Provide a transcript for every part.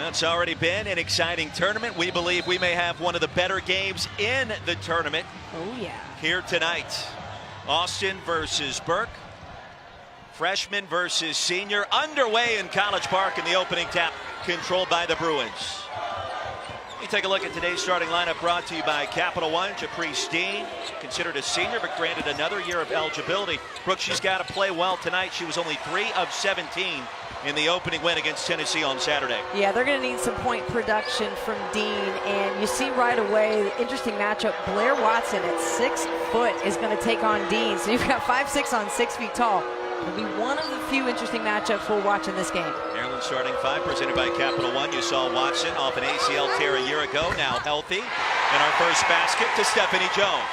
It's already been an exciting tournament. We believe we may have one of the better games in the tournament. Oh, yeah. Here tonight. Austin versus Burke. Freshman versus senior. Underway in College Park in the opening tap. Controlled by the Bruins. You take a look at today's starting lineup, brought to you by Capital One. Caprice Dean, considered a senior, but granted another year of eligibility. Brooke, she's got to play well tonight. She was only 3 of 17 in the opening win against Tennessee on Saturday. Yeah, they're going to need some point production from Dean, and you see right away, interesting matchup. Blair Watson at 6 foot is going to take on Dean. So you've got 5'6" on 6 feet tall. It'll be one of the few interesting matchups we'll watch in this game. Maryland starting 5, presented by Capital One. You saw Watson off an ACL tear a year ago, now healthy. And our first basket to Stephanie Jones.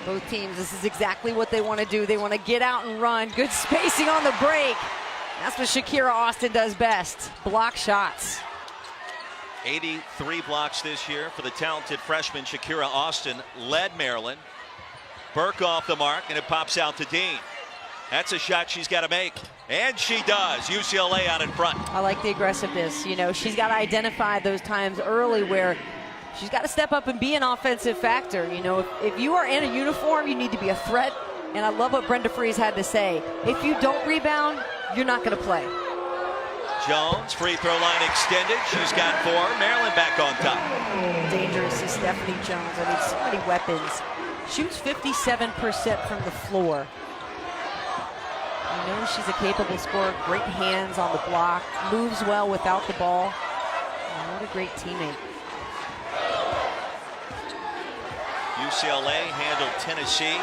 Both teams, this is exactly what they want to do. They want to get out and run. Good spacing on the break. That's what Shakira Austin does best, block shots. 83 blocks this year for the talented freshman Shakira Austin. Led Maryland. Burke off the mark, and it pops out to Dean. That's a shot she's got to make, and she does. UCLA out in front. I like the aggressiveness. You know, she's got to identify those times early where she's got to step up and be an offensive factor. You know, if you are in a uniform, you need to be a threat. And I love what Brenda Freese had to say. If you don't rebound, you're not going to play. Jones, free throw line extended. She's got 4. Maryland back on top. Dangerous is Stephanie Jones. I mean, so many weapons. Shoots 57% from the floor. You know she's a capable scorer. Great hands on the block. Moves well without the ball. Oh, what a great teammate. UCLA handled Tennessee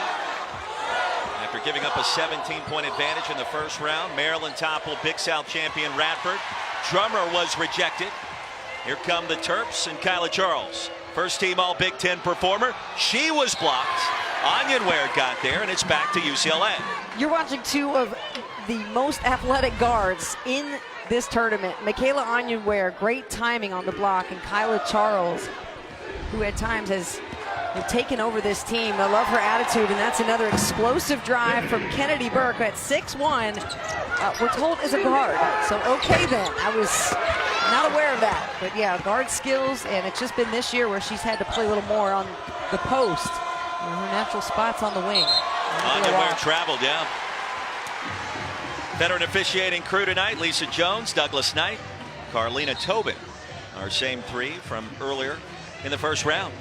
after giving up a 17-point advantage in the first round. Maryland toppled Big South champion Radford. Drummer was rejected. Here come the Terps and Kyla Charles. First team all Big Ten performer. She was blocked. Onion Ware got there, and it's back to UCLA. You're watching 2 of the most athletic guards in this tournament. Michaela Onion Ware, great timing on the block, and Kyla Charles, who at times has taken over this team. I love her attitude, and that's another explosive drive from Kennedy Burke at 6'1". We're told is a guard, so okay then. I was not aware of that, but yeah, guard skills, and it's just been this year where she's had to play a little more on the post. Her natural spot's on the wing. Onion Ware traveled, yeah. Veteran officiating crew tonight: Lisa Jones, Douglas Knight, Carlina Tobin. Our same 3 from earlier in the first round.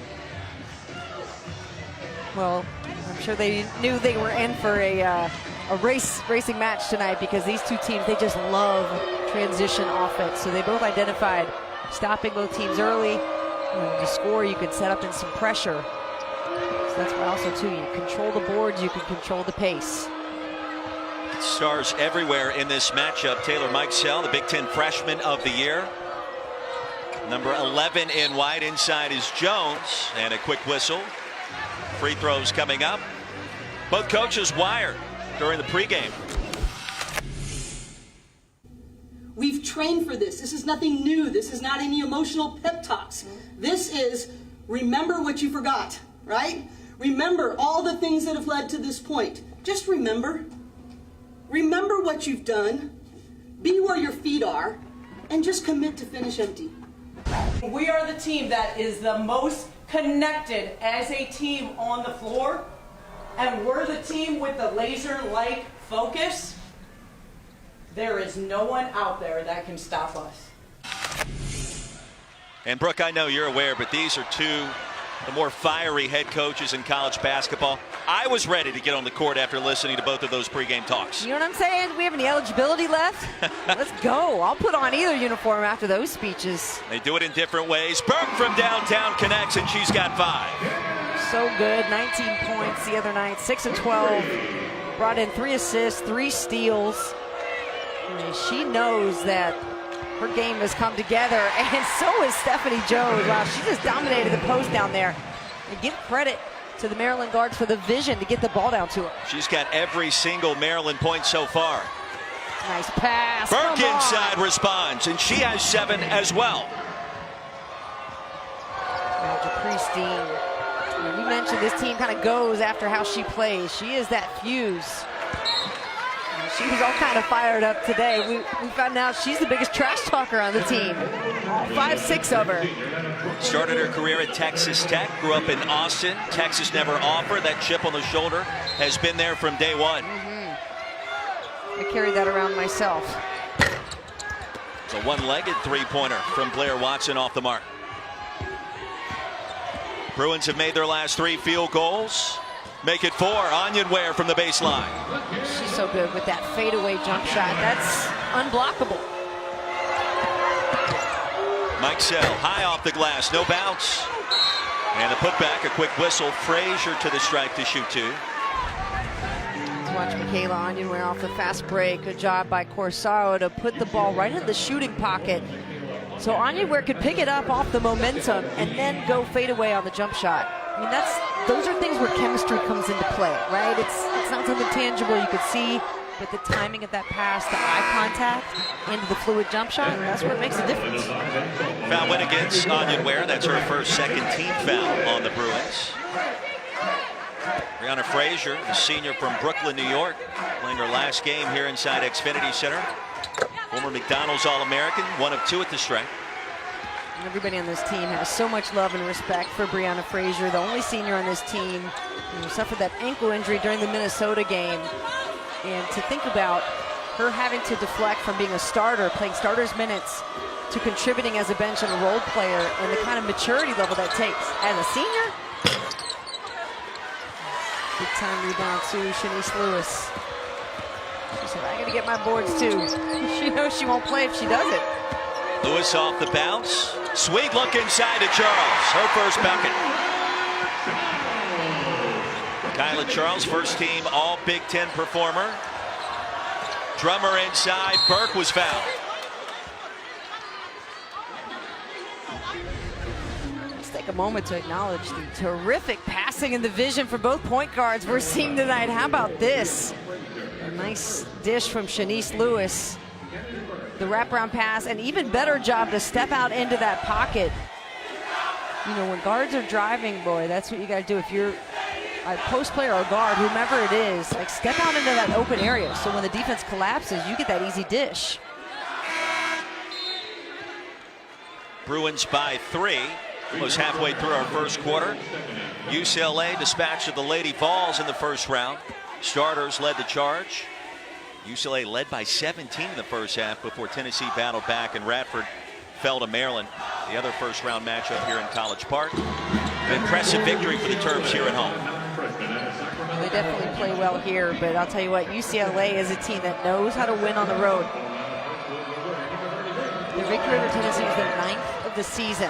Well, I'm sure they knew they were in for a racing match tonight, because these 2 teams, they just love transition offense. So they both identified stopping both teams early. To score, you can set up in some pressure. So that's why also, too, you control the boards, you can control the pace. Stars everywhere in this matchup. Taylor Mikesell, the Big Ten Freshman of the Year. Number 11 in white. Inside is Jones, and a quick whistle. Free throws coming up. Both coaches wired during the pregame. We've trained for this. This is nothing new. This is not any emotional pep talks. This is remember what you forgot, right? Remember all the things that have led to this point. Just remember. Remember what you've done. Be where your feet are, and just commit to finish empty. We are the team that is the most connected as a team on the floor, and we're the team with the laser-like focus. There is no one out there that can stop us. And Brooke, I know you're aware, but these are 2 the more fiery head coaches in college basketball. I was ready to get on the court after listening to both of those pregame talks. You know what I'm saying? We have any eligibility left? Let's go. I'll put on either uniform after those speeches. They do it in different ways. Burke from downtown connects, and she's got 5. So good. 19 points the other night. 6 of 12. Brought in 3 assists, 3 steals. I mean, she knows that her game has come together, and so is Stephanie Jones. Wow, she just dominated the post down there. And give credit to the Maryland guards for the vision to get the ball down to her. She's got every single Maryland point so far. Nice pass. Burke inside responds, and she has 7 as well. Now, Caprice Dean. You mentioned this team kind of goes after how she plays. She is that fuse. She was all kind of fired up today. We found out she's the biggest trash talker on the team. All 5'6" of her. Started her career at Texas Tech, grew up in Austin. Texas never offered. That chip on the shoulder has been there from day one. I carried that around myself. It's a one-legged three-pointer from Blair Watson off the mark. Bruins have made their last 3 field goals. Make it 4. Onion Ware from the baseline. She's so good with that fadeaway jump shot. That's unblockable. Mike Sell high off the glass, no bounce. And a putback, a quick whistle. Frazier to the stripe to shoot 2. Let's watch Michaela Onyenware off the fast break. Good job by Corsaro to put the ball right in the shooting pocket. So Onyenware could pick it up off the momentum and then go fade away on the jump shot. I mean, those are things where chemistry comes into play, right? It's not something tangible you could see, but the timing of that pass, the eye contact into the fluid jump shot, that's what makes a difference. Foul win against Onyenware. That's her first second team foul on the Bruins. Brianna Frazier, the senior from Brooklyn, New York, playing her last game here inside Xfinity Center. Former McDonald's All-American, 1 of 2 at the stripe. Everybody on this team has so much love and respect for Brianna Frazier, the only senior on this team who suffered that ankle injury during the Minnesota game. And to think about her having to deflect from being a starter, playing starters minutes, to contributing as a bench and a role player, and the kind of maturity level that takes as a senior. Big time rebound to Shanice Lewis. She said, I gotta get my boards too. She knows she won't play if she does it. Lewis off the bounce. Sweet look inside to Charles. Her first bucket. Kyla Charles, first team all Big Ten performer. Drummer inside. Burke was fouled. Let's take a moment to acknowledge the terrific passing and the vision for both point guards we're seeing tonight. How about this? A nice dish from Shanice Lewis. The wraparound pass, an even better job to step out into that pocket. You know, when guards are driving, boy, that's what you got to do. If you're a post player or guard, whomever it is, like step out into that open area. So when the defense collapses, you get that easy dish. Bruins by 3. Was halfway through our first quarter. UCLA dispatched of the Lady Vols in the first round. Starters led the charge. UCLA led by 17 in the first half before Tennessee battled back and Radford fell to Maryland. The other first round matchup here in College Park. An impressive victory for the Terps here at home. They definitely play well here, but I'll tell you what, UCLA is a team that knows how to win on the road. Their victory over Tennessee was their 9th of the season.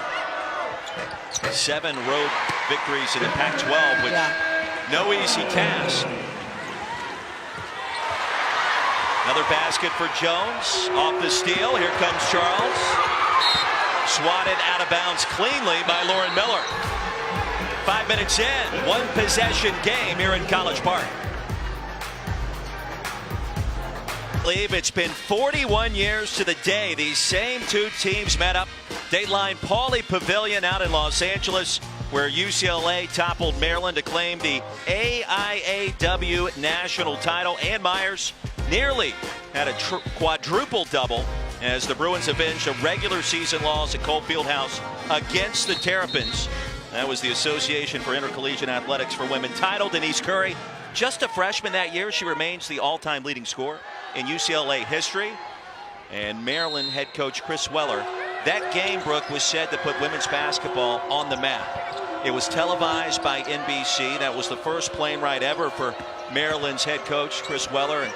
7 road victories in the Pac-12, which no easy task. Another basket for Jones. Off the steal. Here comes Charles. Swatted out of bounds cleanly by Lauren Miller. 5 minutes in. 1 possession game here in College Park. It's been 41 years to the day these same 2 teams met up. Dateline Pauley Pavilion out in Los Angeles, where UCLA toppled Maryland to claim the AIAW national title. Ann Myers nearly had a quadruple double as the Bruins avenged a regular season loss at Cole Fieldhouse against the Terrapins. That was the Association for Intercollegiate Athletics for Women title. Denise Curry, just a freshman that year, she remains the all-time leading scorer in UCLA history. And Maryland head coach Chris Weller, that game, Brooke, was said to put women's basketball on the map. It was televised by NBC. That was the first plane ride ever for Maryland's head coach Chris Weller, and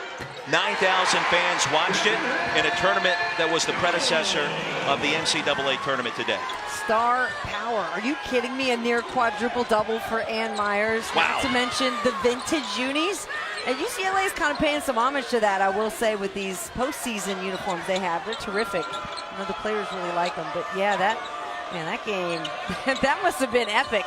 9,000 fans watched it in a tournament that was the predecessor of the NCAA tournament today. Star power. Are you kidding me? A near quadruple double for Ann Myers. Wow. Not to mention the vintage unis. And UCLA is kind of paying some homage to that, I will say, with these postseason uniforms they have. They're terrific. I know the players really like them. But yeah, that game, that must have been epic.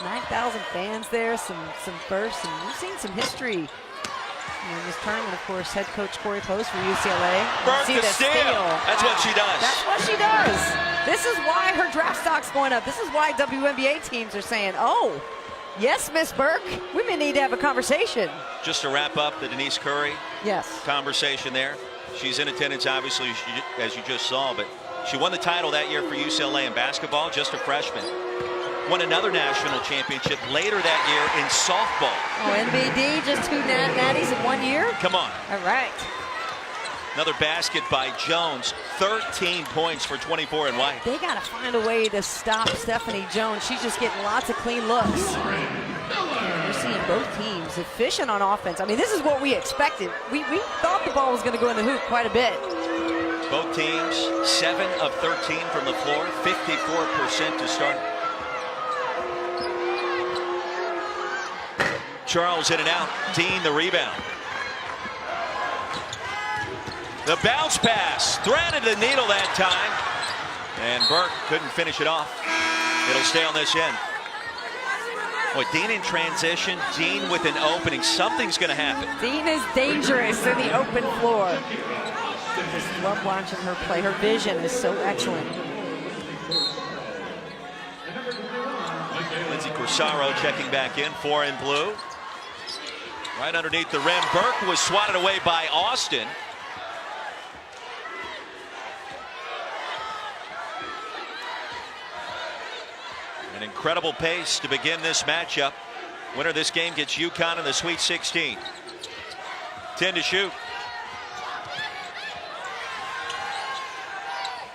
9,000 fans there, some firsts, and we've seen some history in this tournament. Of course, head coach Corey Post for UCLA. Burke the steal. That's what she does. That's what she does. This is why her draft stock's going up. This is why WNBA teams are saying, oh, Yes, Miss Burke. We may need to have a conversation. Just to wrap up the Denise Curry Yes. conversation there. She's in attendance, obviously, as you just saw, but she won the title that year for UCLA in basketball, just a freshman. Won another national championship later that year in softball. Oh, NBD, just 2 natties in 1 year? Come on. All right. Another basket by Jones. 13 points for 24 and White. They got to find a way to stop Stephanie Jones. She's just getting lots of clean looks. And we're seeing both teams efficient on offense. I mean, this is what we expected. We thought the ball was going to go in the hoop quite a bit. Both teams, 7 of 13 from the floor, 54% to start. Charles in and out. Dean the rebound. The bounce pass threaded the needle that time, and Burke couldn't finish it off. It'll stay on this end. Boy, Dean in transition, Dean with an opening. Something's going to happen. Dean is dangerous in the open floor. Just love watching her play. Her vision is so excellent. Lindsay Corsaro checking back in, 4 in blue. Right underneath the rim. Burke was swatted away by Austin. An incredible pace to begin this matchup. Winner of this game gets UConn in the Sweet 16. 10 to shoot.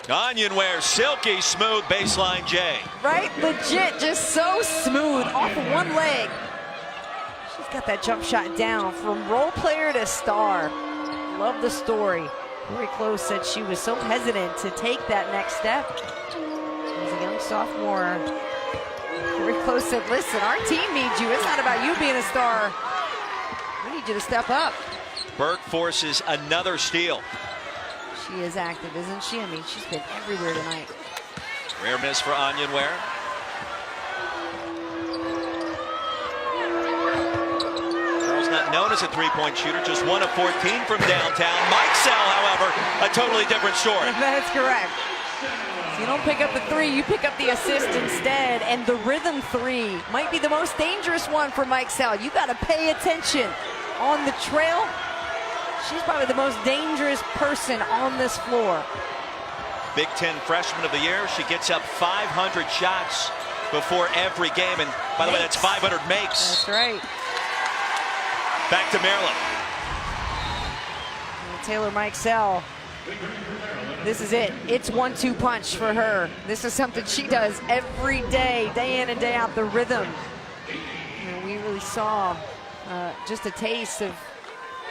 Onyenware, silky smooth baseline J. Right? Legit, just so smooth off of one leg. She's got that jump shot down from role player to star. Love the story. Very Close said she was so hesitant to take that next step. As a young sophomore, Very Close said, listen, our team needs you. It's not about you being a star. We need you to step up. Burke forces another steal. She is active, isn't she? I mean, she's been everywhere tonight. Rare miss for Onyenware. Charles not known as a three-point shooter, just 1 of 14 from downtown. Mike Sell, however, a totally different story. That's correct. So you don't pick up the 3, you pick up the assist instead. And the rhythm 3 might be the most dangerous one for Mike Sell. You got to pay attention on the trail. She's probably the most dangerous person on this floor. Big Ten Freshman of the Year. She gets up 500 shots before every game. And by the way, that's 500 makes. That's right. Back to Maryland. And Taylor Mike Sell. This is it. It's 1-2 punch for her. This is something she does every day in and day out, the rhythm. And we really saw just a taste of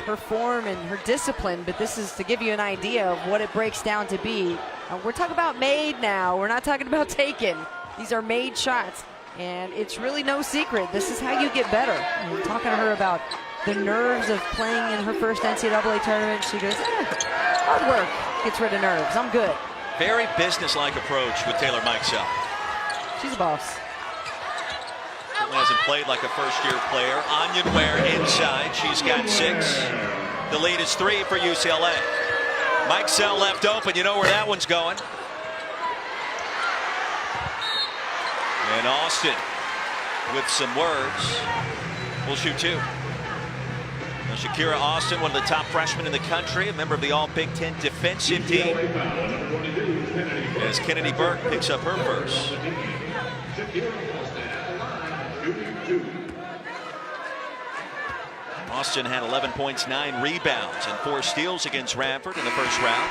her form and her discipline, but this is to give you an idea of what it breaks down to be. We're talking about made now. We're not talking about taken. These are made shots, and it's really no secret. This is how you get better. And we're talking to her about the nerves of playing in her first NCAA tournament. She goes, hard work gets rid of nerves. I'm good. Very business-like approach with Taylor Mike Sell. She's a boss. Hasn't played like a first-year player. Onyenware inside. She's got 6. The lead is 3 for UCLA. Mike Sell left open. You know where that one's going. And Austin with some words. Will shoot 2. Now, Shakira Austin, one of the top freshmen in the country, a member of the All-Big Ten defensive team. As Kennedy Burke picks up her first. Austin had 11 points, 9 rebounds, and 4 steals against Radford in the first round.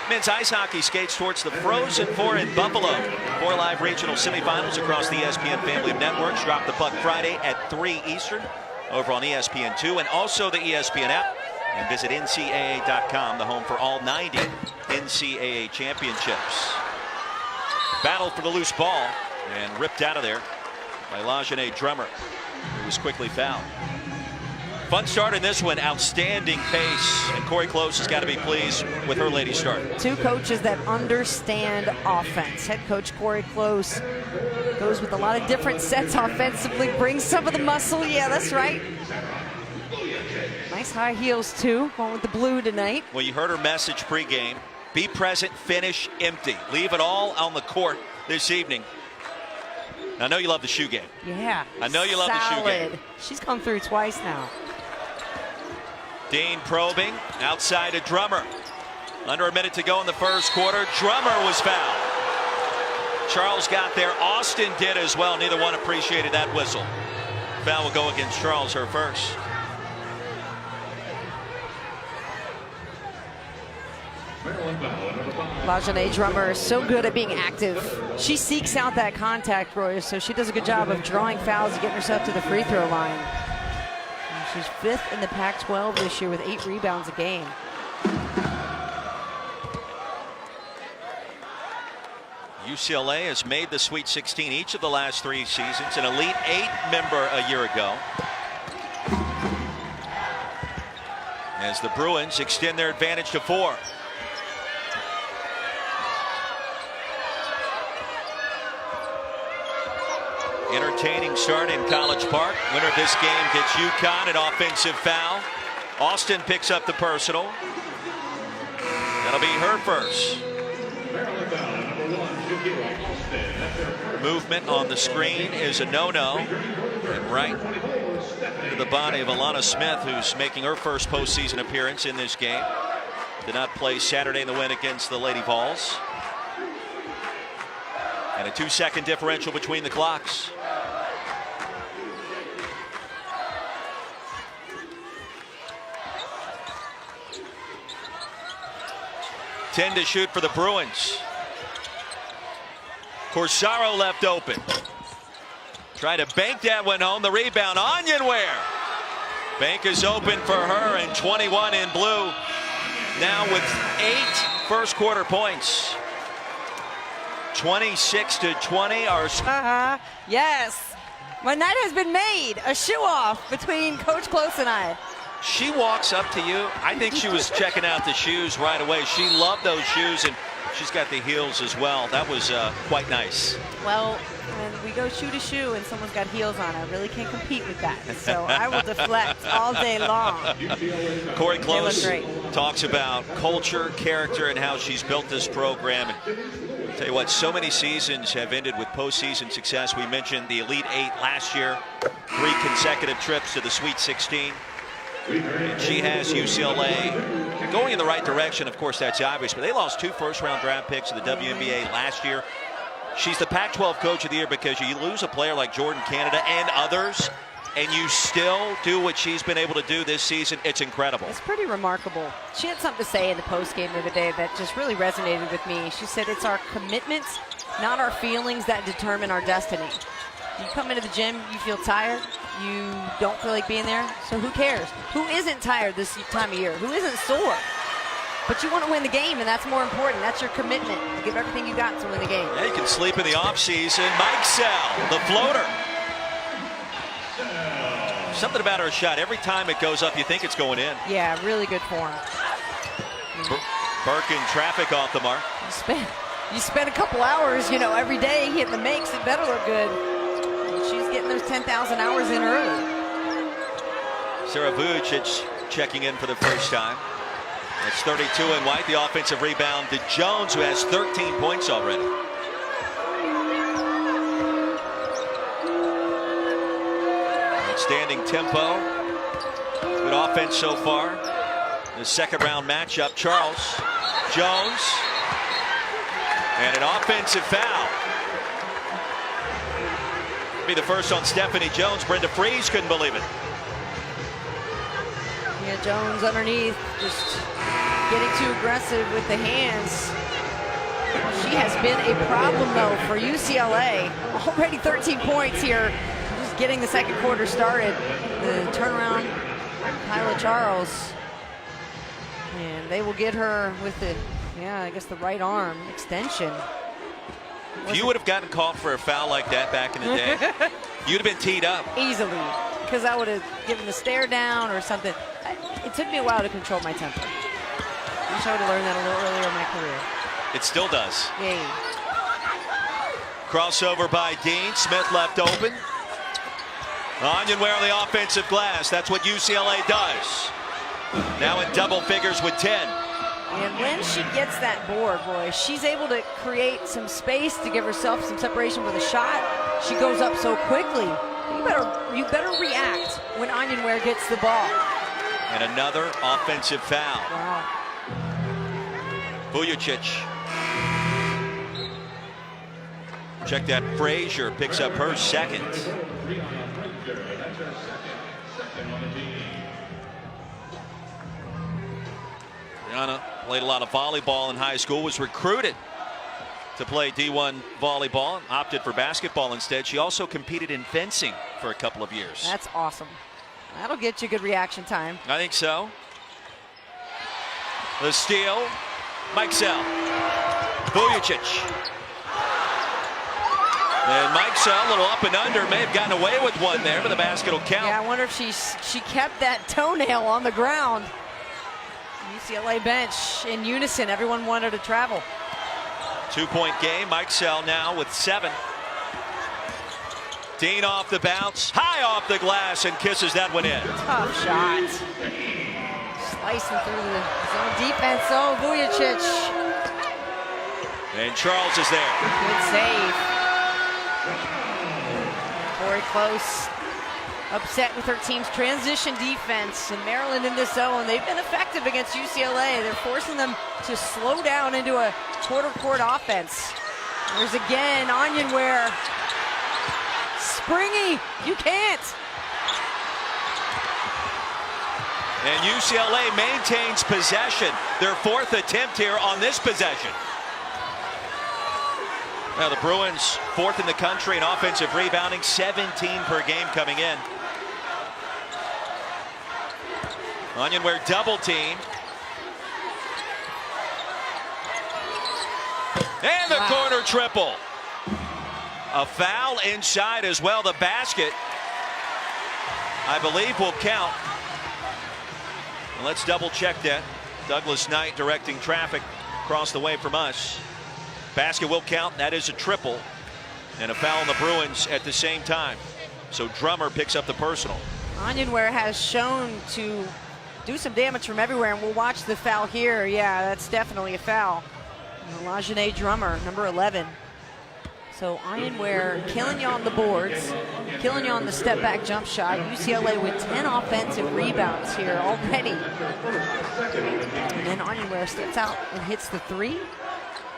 Men's ice hockey skates towards the Frozen Four in Buffalo. 4 live regional semifinals across the ESPN family of networks. Drop the puck Friday at 3 Eastern over on ESPN2 and also the ESPN app. And visit NCAA.com, the home for all 90 NCAA championships. Battle for the loose ball and ripped out of there by LaJeanne Drummer, who was quickly fouled. Fun start in this one, outstanding pace, and Corey Close has got to be pleased with her lady start. 2 coaches that understand offense. Head coach Corey Close goes with a lot of different sets offensively, brings some of the muscle. Yeah, that's right. Nice high heels too, going with the blue tonight. Well, you heard her message pregame. Be present, finish empty. Leave it all on the court this evening. I know you love the shoe game. Yeah. I know you love the shoe game. She's come through twice now. Dean probing outside to Drummer. Under a minute to go in the first quarter. Drummer was fouled. Charles got there. Austin did as well. Neither one appreciated that whistle. Foul will go against Charles, her first. Lajane Drummer is so good at being active. She seeks out that contact, Roy, so she does a good job of drawing fouls and getting herself to the free throw line. And she's 5th in the Pac-12 this year with 8 rebounds a game. UCLA has made the Sweet 16 each of the last 3 seasons. An Elite 8 member a year ago. As the Bruins extend their advantage to 4. Entertaining start in College Park. Winner of this game gets UConn an offensive foul. Austin picks up the personal. That'll be her first. Movement on the screen is a no-no. And right to the body of Alana Smith, who's making her first postseason appearance in this game. Did not play Saturday in the win against the Lady Vols. And a 2-second differential between the clocks. Ten to shoot for the Bruins. Corsaro left open. Try to bank that one home. The rebound, Onyenware. Bank is open for her, and 21 in blue. Now with 8 first quarter points. 26-20. Yes. When that has been made, a shoe-off between Coach Close and I. She walks up to you. I think she was checking out the shoes right away. She loved those shoes, and she's got the heels as well. That was quite nice. Well, when we go shoe to shoe and someone's got heels on, I really can't compete with that. So I will deflect all day long. Corey Close talks about culture, character, and how she's built this program. And tell you what, so many seasons have ended with postseason success. We mentioned the Elite 8 last year, 3 consecutive trips to the Sweet 16. And she has UCLA going in the right direction. Of course, that's obvious, but they lost 2 first-round draft picks to the WNBA last year. She's the Pac-12 Coach of the Year because you lose a player like Jordan Canada and others, and you still do what she's been able to do this season. It's incredible. It's pretty remarkable. She had something to say in the postgame the other day that just really resonated with me. She said it's our commitments, not our feelings, that determine our destiny. You come into the gym, you feel tired, you don't feel like being there, so who cares? Who isn't tired this time of year? Who isn't sore? But you want to win the game, and that's more important. That's your commitment. You give everything you got to win the game. Yeah, you can sleep in the offseason. Mike Sell, the floater. Something about her shot. Every time it goes up, you think it's going in. Yeah, really good form. Burke in traffic off the mark. You spend a couple hours, every day hitting the makes. It better look good. She's getting those 10,000 hours in early. Sarah Vujicic checking in for the first time. That's 32 in white. The offensive rebound to Jones, who has 13 points already. Outstanding tempo. Good offense so far. The second round matchup, Charles, Jones, and an offensive foul. Be the first on Stephanie Jones. Brenda Freese couldn't believe it. Yeah, Jones underneath, just getting too aggressive with the hands. She has been a problem, though, for UCLA. Already 13 points here, just getting the second quarter started. The turnaround, Kyla Charles. And they will get her with the, I guess the right arm extension. If you would have gotten caught for a foul like that back in the day, you'd have been teed up. Easily, because I would have given the stare down or something. It took me a while to control my temper. I wish I would have learned that a little earlier in my career. It still does. Yay. Crossover by Dean. Smith left open. Onyenware on the offensive glass. That's what UCLA does. Now in double figures with 10. And when she gets that board, boy, she's able to create some space to give herself some separation for the shot. She goes up so quickly. You better react when Onyenware gets the ball. And another offensive foul. Wow. Vujicic. Check that. Frazier picks up her second. Brianna played a lot of volleyball in high school, was recruited to play D1 volleyball, opted for basketball instead. She also competed in fencing for a couple of years. That's awesome. That'll get you good reaction time. I think so. The steal. Mikesell. Vujicic. And Mikesell, a little up and under, may have gotten away with one there, but the basket will count. Yeah, I wonder if she kept that toenail on the ground. UCLA bench in unison. Everyone wanted to travel. 2-point game. Mikesell now with 7. Dean off the bounce, high off the glass, and kisses that one in. Tough shot. Slicing through the zone defense. Oh, Vujicic. And Charles is there. Good save. Very close. Upset with her team's transition defense. And Maryland in this zone, they've been effective against UCLA. They're forcing them to slow down into a quarter-court offense. There's again Onyenware. Springy, you can't. And UCLA maintains possession. Their 4th attempt here on this possession. Now the Bruins 4th in the country in offensive rebounding, 17 per game coming in. Onyenware double team. And the corner triple. A foul inside as well. The basket, I believe, will count. And let's double check that. Douglas Knight directing traffic across the way from us. Basket will count. That is a triple. And a foul on the Bruins at the same time. So Drummer picks up the personal. Onyenware has shown to do some damage from everywhere, and we'll watch the foul here. Yeah, that's definitely a foul. LaJeanne Drummer, number 11. So Onyenware killing you on the boards, killing you on the step back jump shot. UCLA with 10 offensive rebounds here already. And then Onyenware steps out and hits the 3.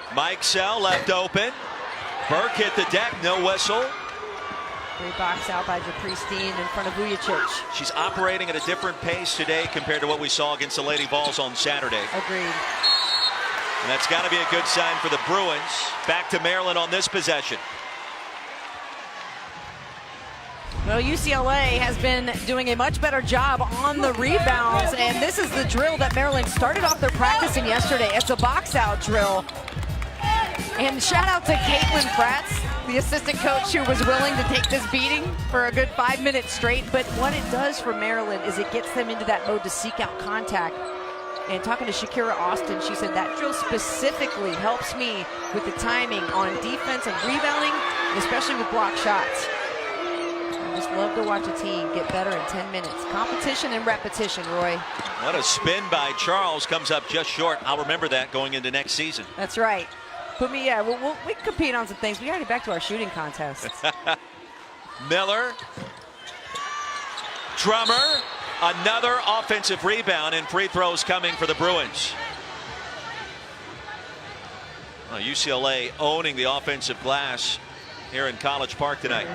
Mikesell left open. Burke hit the deck, no whistle. Great box out by Japristine in front of Vujicic. She's operating at a different pace today compared to what we saw against the Lady Vols on Saturday. Agreed. And that's got to be a good sign for the Bruins. Back to Maryland on this possession. Well, UCLA has been doing a much better job on the rebounds, and this is the drill that Maryland started off their practicing yesterday. It's a box out drill. And shout out to Caitlin Fratz, the assistant coach who was willing to take this beating for a good 5 minutes straight. But what it does for Maryland is it gets them into that mode to seek out contact. And talking to Shakira Austin, she said that drill specifically helps me with the timing on defense and rebounding, especially with block shots. I just love to watch a team get better in 10 minutes. Competition and repetition, Roy. What a spin by Charles, comes up just short. I'll remember that going into next season. That's right. Put me, yeah, we can compete on some things. We got to get back to our shooting contests. Miller. Drummer. Another offensive rebound, and free throws coming for the Bruins. Well, UCLA owning the offensive glass here in College Park tonight.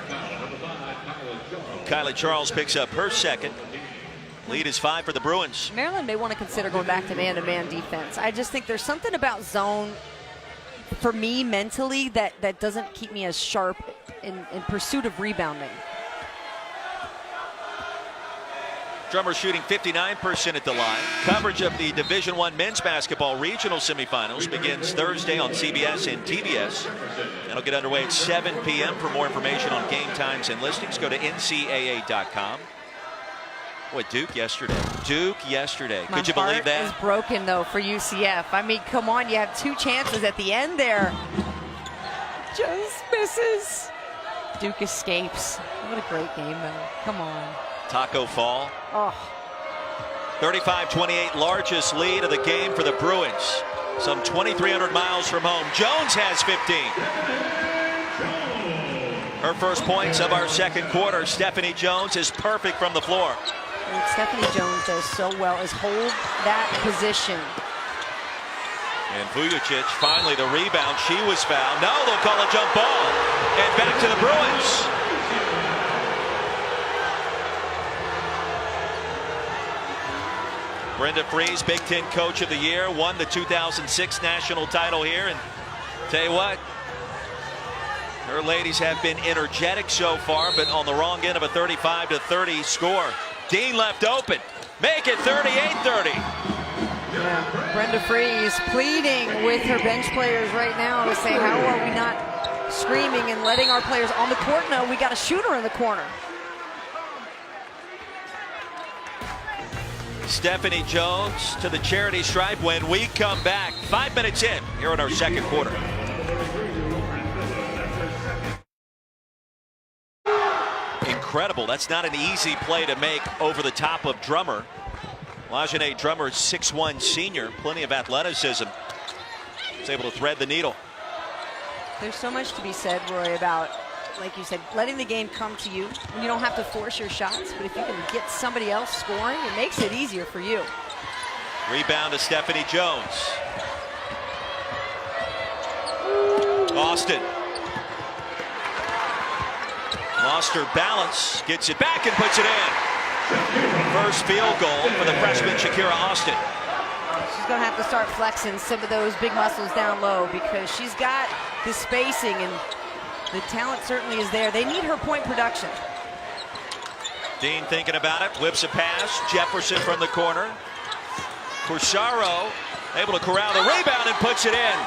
Kylie Charles picks up her second. Lead is 5 for the Bruins. Maryland may want to consider going back to man-to-man defense. I just think there's something about zone, for me mentally, that doesn't keep me as sharp in pursuit of rebounding. Drummer shooting 59% at the line. Coverage of the Division I men's basketball regional semifinals begins Thursday on CBS and TBS. That'll get underway at 7 p.m. For more information on game times and listings, go to NCAA.com. Boy, Duke yesterday. Could you believe that? My heart is broken, though, for UCF. I mean, come on, you have 2 chances at the end there. Just misses. Duke escapes. What a great game, though. Come on. Taco Fall. Oh. 35-28, largest lead of the game for the Bruins. Some 2,300 miles from home. Jones has 15. Her first points of our second quarter. Stephanie Jones is perfect from the floor. What Stephanie Jones does so well is hold that position. And Vujacic, finally the rebound. She was fouled. No, they'll call a jump ball. And back to the Bruins. Brenda Freese, Big Ten Coach of the Year, won the 2006 national title here. And tell you what, her ladies have been energetic so far, but on the wrong end of a 35-30 score. Dean left open. Make it 38-30. Yeah. Brenda Freese pleading with her bench players right now to say, how are we not screaming and letting our players on the court know we got a shooter in the corner? Stephanie Jones to the charity stripe when we come back. 5 minutes in here in our second quarter. Incredible. That's not an easy play to make over the top of Drummer. Lajane Drummer, 6'1" senior, plenty of athleticism. Is able to thread the needle. There's so much to be said, Roy, about, like you said, letting the game come to you. And you don't have to force your shots, but if you can get somebody else scoring, it makes it easier for you. Rebound to Stephanie Jones. Austin. Lost her balance, gets it back and puts it in. First field goal for the freshman Shakira Austin. She's going to have to start flexing some of those big muscles down low because she's got the spacing and the talent certainly is there. They need her point production. Dean thinking about it, whips a pass. Jefferson from the corner. Corsaro able to corral the rebound and puts it in.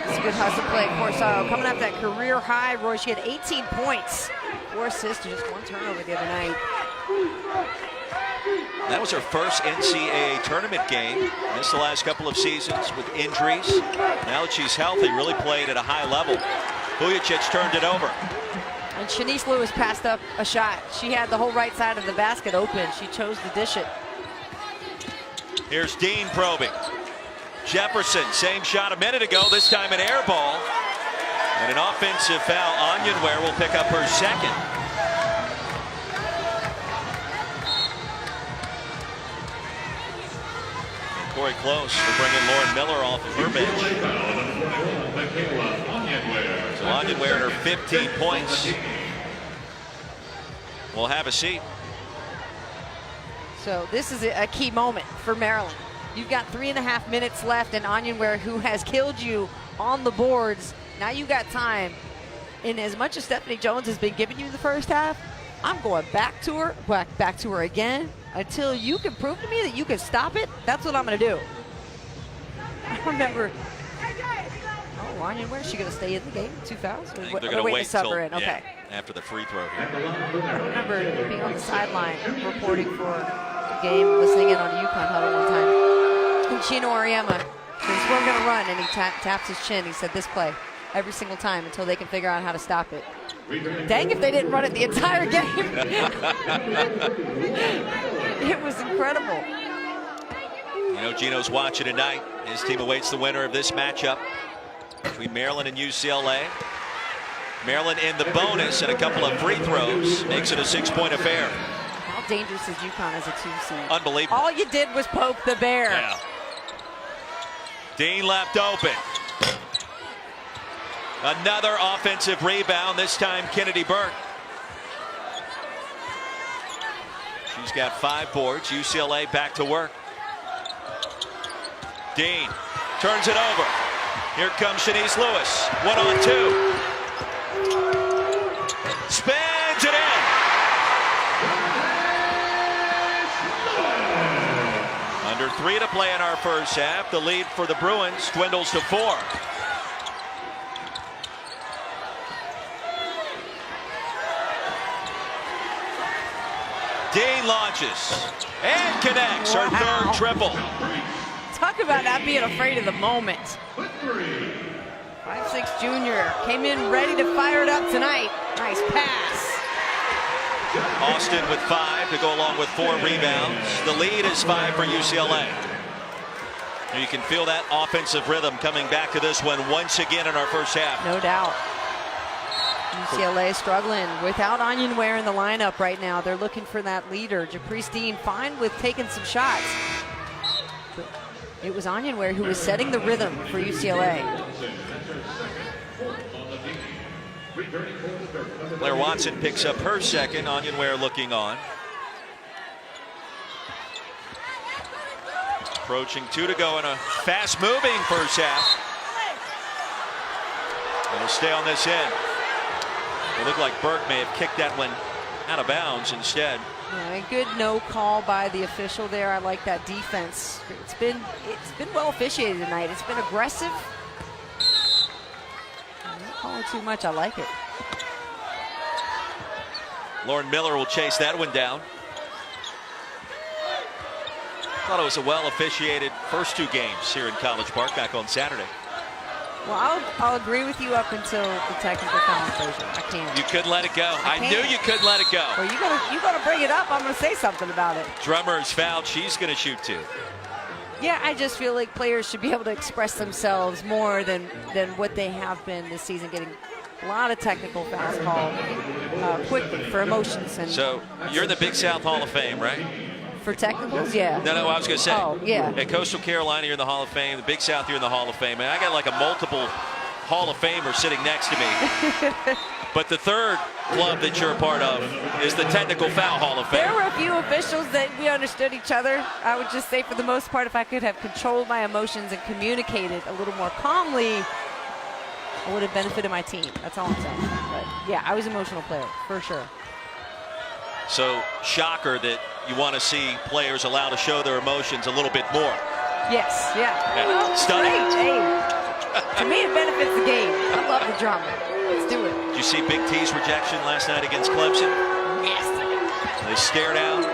It's a good hustle play. Corsaro coming up that career high. Roy, she had 18 points, 4 assists, just 1 turnover the other night. That was her first NCAA tournament game. Missed the last couple of seasons with injuries. Now that she's healthy, really played at a high level. Vujacic turned it over. And Shanice Lewis passed up a shot. She had the whole right side of the basket open. She chose to dish it. Here's Dean probing. Jefferson, same shot a minute ago, this time an air ball. And an offensive foul. Onyenware will pick up her second. And Corey Close will bring in Lauren Miller off of her bench. So Onyenware her 15 points. We'll have a seat. So this is a key moment for Maryland. You've got 3.5 minutes left, and Onyenware, who has killed you on the boards, now you got time. And as much as Stephanie Jones has been giving you the first half, I'm going back to her again until you can prove to me that you can stop it. That's what I'm going to do. I remember. Oh, Onyenware, is she going to stay in the game? 2 fouls? They're going to wait to sub till, her in. Okay. After the free throw here. I remember being on the sideline reporting for a game, listening in on a UConn huddle one time. And Chino Ariema says, we're going to run, and he taps his chin. He said, this play every single time until they can figure out how to stop it. Dang if they didn't run it the entire game. It was incredible. You know, Gino's watching tonight. His team awaits the winner of this matchup between Maryland and UCLA. Maryland in the bonus and a couple of free throws makes it a 6-point affair. How dangerous is UConn as a 2 seed? Unbelievable. All you did was poke the bear. Yeah. Dean left open. Another offensive rebound, this time Kennedy Burke. She's got 5 boards. UCLA back to work. Dean turns it over. Here comes Shanice Lewis. 1-on-2. Spins it in. Under 3 to play in our first half. The lead for the Bruins dwindles to 4. Dean launches and connects her third triple. Talk about not being afraid of the moment. 5'6" junior came in ready to fire it up tonight. Nice pass. Austin with 5 to go along with 4 rebounds. The lead is 5 for UCLA. You can feel that offensive rhythm coming back to this one once again in our first half. No doubt. UCLA struggling without Onyenware in the lineup right now. They're looking for that leader. Japrice Dean fine with taking some shots. But it was Onyenware who was setting the rhythm for UCLA. Blair Watson picks up her second. Onyenware looking on. Approaching 2 to go in a fast-moving first half. It'll stay on this end. It looked like Burke may have kicked that one out of bounds instead. Yeah, a good no call by the official there. I like that defense. It's been well officiated tonight. It's been aggressive. Don't call it too much. I like it. Lauren Miller will chase that one down. Thought it was a well officiated first 2 games here in College Park back on Saturday. Well, I'll agree with you up until the technical foul infraction. I can't. You couldn't let it go. I knew you couldn't let it go. Well, you gotta bring it up. I'm gonna say something about it. Drummer is fouled. She's gonna shoot 2. Yeah, I just feel like players should be able to express themselves more than what they have been this season, getting a lot of technical fouls called quickly for emotions. And so you're in the Big South Hall of Fame, right? For technicals, yeah. No, I was going to say. Oh, yeah. At Coastal Carolina, you're in the Hall of Fame. The Big South, you're in the Hall of Fame. And I got like a multiple Hall of Famer sitting next to me. But the third club that you're a part of is the Technical Foul Hall of Fame. There were a few officials that we understood each other. I would just say for the most part, if I could have controlled my emotions and communicated a little more calmly, I would have benefited my team. That's all I'm saying. But yeah, I was an emotional player, for sure. So, shocker that you want to see players allowed to show their emotions a little bit more. Yes, yeah. Well, stunning. Great. Hey, to me, it benefits the game. I love the drama. Let's do it. Did you see Big T's rejection last night against Clemson? Yes. They stared out.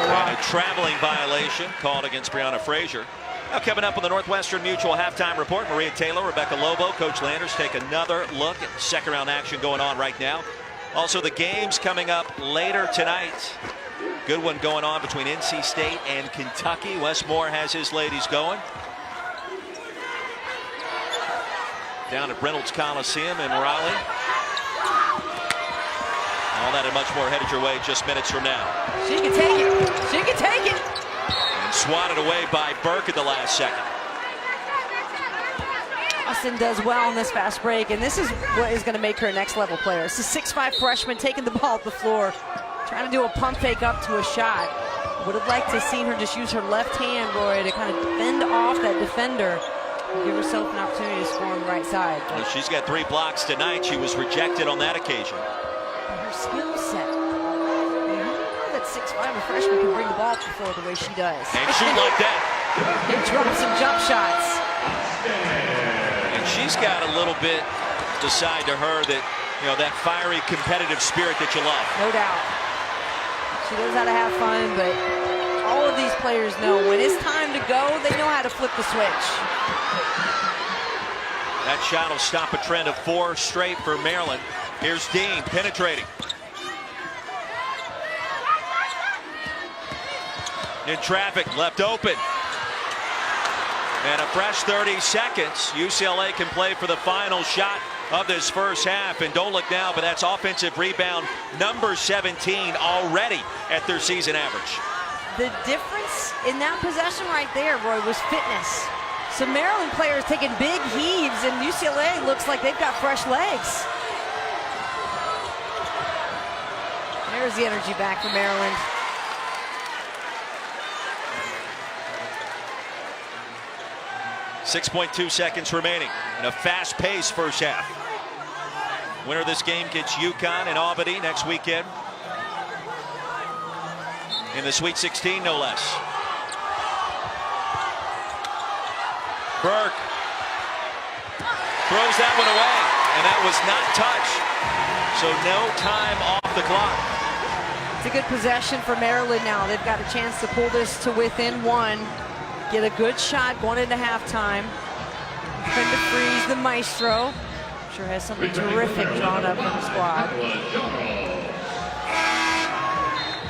And a traveling violation called against Brianna Frazier. Now coming up on the Northwestern Mutual halftime report, Maria Taylor, Rebecca Lobo, Coach Landers take another look at second round action going on right now. Also the games coming up later tonight. Good one going on between NC State and Kentucky. Wes Moore has his ladies going. Down at Reynolds Coliseum in Raleigh. All that and much more headed your way just minutes from now. She can take it. She can take it. And swatted away by Burke at the last second. Austin does well in this fast break, and this is what is going to make her a next level player. This is 6'5" freshman taking the ball at the floor, trying to do a pump fake up to a shot. Would have liked to seen her just use her left hand, Roy, to kind of fend off that defender and give herself an opportunity to score on the right side. Well, she's got 3 blocks tonight. She was rejected on that occasion. Her skill set. You know that 6'5" freshman can bring the ball to the floor the way she does. And shoot like that. And drop some jump shots. And she's got a little bit beside to her that, you know, that fiery competitive spirit that you love. No doubt. She knows how to have fun, but all of these players know when it's time to go, they know how to flip the switch. That shot will stop a trend of 4 straight for Maryland. Here's Dean penetrating. In traffic, left open. And a fresh 30 seconds. UCLA can play for the final shot of this first half. And don't look now, but that's offensive rebound number 17 already at their season average. The difference in that possession right there, Roy, was fitness. So Maryland players taking big heaves, and UCLA looks like they've got fresh legs. There's the energy back for Maryland. .2 seconds remaining in a fast-paced first half. Winner of this game gets UConn and Albany next weekend in the Sweet 16, no less. Burke throws that one away, and that was not touched. So no time off the clock. It's a good possession for Maryland now. They've got a chance to pull this to within 1. Get a good shot going into halftime. Trying to freeze the maestro. I'm sure has something terrific drawn up from the squad.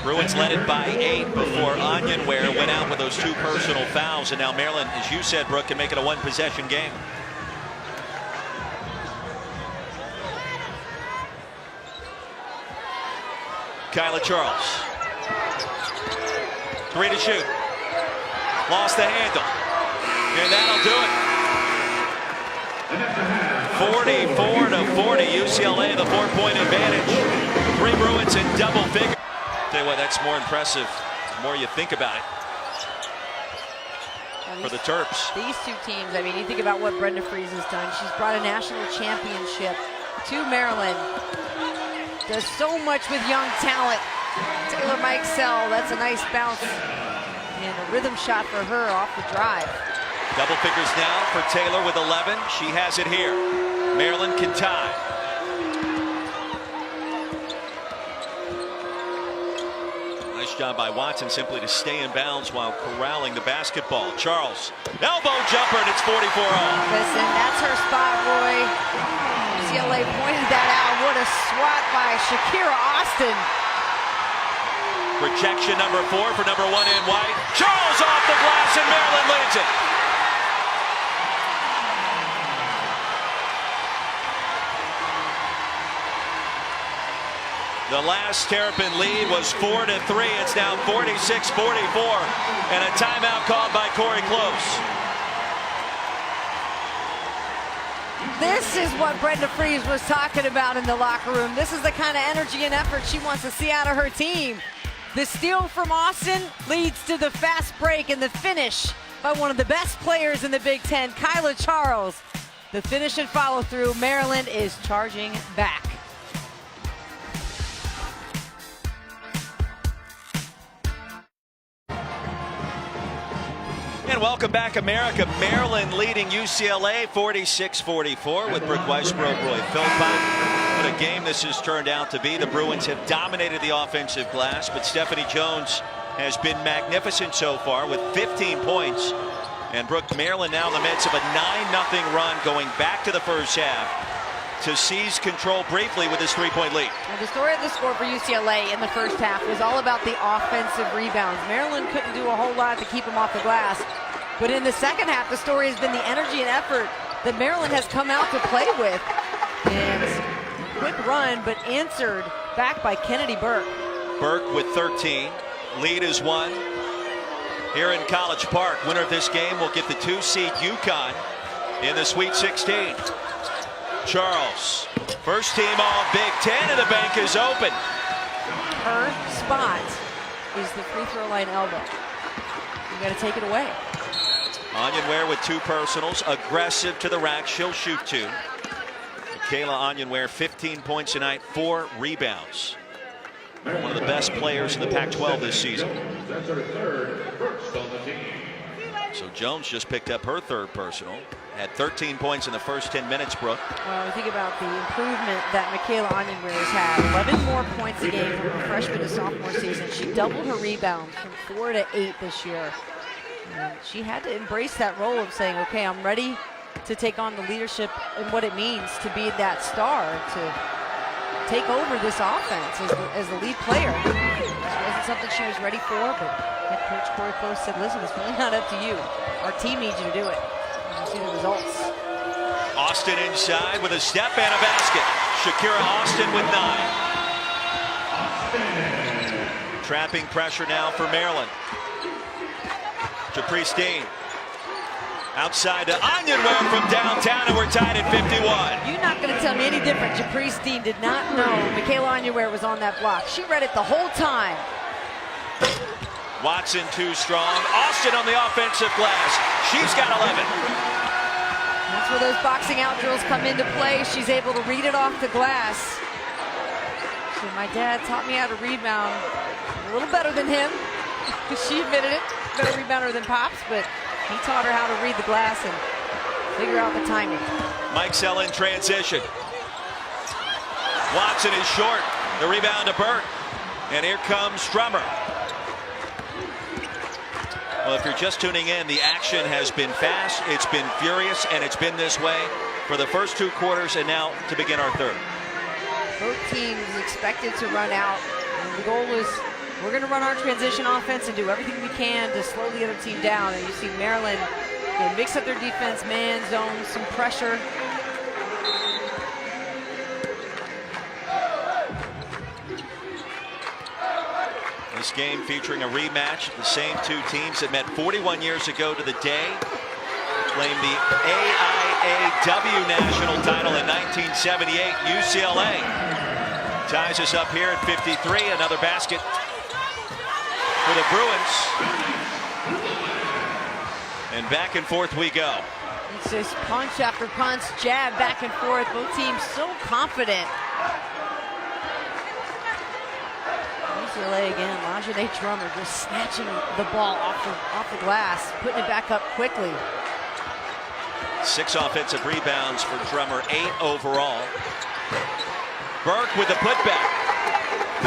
Bruins led it by 8 before Onyenware went out with those 2 personal fouls, and now Maryland, as you said, Brooke, can make it a 1-possession game. Kyla Charles. 3 to shoot. Lost the handle. And that'll do it. 44-40. UCLA, the 4-point advantage. 3 Bruins in double figures. Tell you what, that's more impressive the more you think about it. For the Terps. These 2 teams, I mean, you think about what Brenda Fries has done. She's brought a national championship to Maryland. Does so much with young talent. Taylor Mikesell, that's a nice bounce. And a rhythm shot for her off the drive. Double figures now for Taylor with 11. She has it here. Maryland can tie. Nice job by Watson simply to stay in bounds while corralling the basketball. Charles, elbow jumper, and it's 44-all. Listen, that's her spot, Roy. UCLA pointed that out. What a swat by Shakira Austin. Rejection number 4 for number 1 in white. Charles off the glass, and Maryland leads it. The last Terrapin lead was 4-3. It's now 46-44, and a timeout called by Corey Close. This is what Brenda Fries was talking about in the locker room. This is the kind of energy and effort she wants to see out of her team. The steal from Austin leads to the fast break and the finish by one of the best players in the Big Ten, Kyla Charles. The finish and follow through. Maryland is charging back. And welcome back, America. Maryland leading UCLA 46-44 with Brooke Weisbrod, Roy Philpott. What a game this has turned out to be. The Bruins have dominated the offensive glass, but Stephanie Jones has been magnificent so far with 15 points. And Brooke, Maryland now in the midst of a 9-0 run going back to the first half to seize control briefly with this 3-point lead. And the story of the score for UCLA in the first half was all about the offensive rebounds. Maryland couldn't do a whole lot to keep them off the glass. But in the second half, the story has been the energy and effort that Maryland has come out to play with. And quick run, but answered back by Kennedy Burke. Burke with 13. Lead is 1. Here in College Park, winner of this game will get the 2-seed UConn in the Sweet 16. Charles, first team all Big Ten, and the bank is open. Her spot is the free throw line elbow. You got to take it away. Onyenware with 2 personals, aggressive to the rack. She'll shoot 2. Michaela Onyenware, 15 points tonight, 4 rebounds. One of the best players in the Pac-12 this season. So Jones just picked up her 3rd personal. Had 13 points in the first 10 minutes, Brooke. Well, think about the improvement that Michaela Onyenware has had. 11 more points a game from her freshman to sophomore season. She doubled her rebounds from 4 to 8 this year. And she had to embrace that role of saying, okay, I'm ready to take on the leadership and what it means to be that star, to take over this offense as the lead player. It wasn't something she was ready for, but head coach Corey Close said, listen, it's really not up to you. Our team needs you to do it. And you see the results. Austin inside with a step and a basket. Shakira Austin with 9. Trapping pressure now for Maryland. Caprice Dean outside to Onyenware from downtown, and we're tied at 51. You're not going to tell me any different. Caprice Dean did not know Michaela Onyenware was on that block. She read it the whole time. Watson too strong. Austin on the offensive glass. She's got 11. That's where those boxing out drills come into play. She's able to read it off the glass. So my dad taught me how to rebound a little better than him. She admitted it. Better rebounder than Pops, but he taught her how to read the glass and figure out the timing. Mikesell in transition. Watson is short. The rebound to Burke. And here comes Strummer. Well, if you're just tuning in, the action has been fast, it's been furious, and it's been this way for the first 2 quarters and now to begin our third. Both teams expected to run out. And the goal is we're going to run our transition offense and do everything we can to slow the other team down. And you see Maryland, they mix up their defense, man, zone, some pressure. This game featuring a rematch. The same 2 teams that met 41 years ago to the day claimed the AIAW national title in 1978. UCLA ties us up here at 53. Another basket for the Bruins. And back and forth we go. It's just punch after punch, jab back and forth. Both teams so confident. UCLA again, Lajane Drummer just snatching the ball off the glass, putting it back up quickly. 6 offensive rebounds for Drummer, 8 overall. Burke with the putback.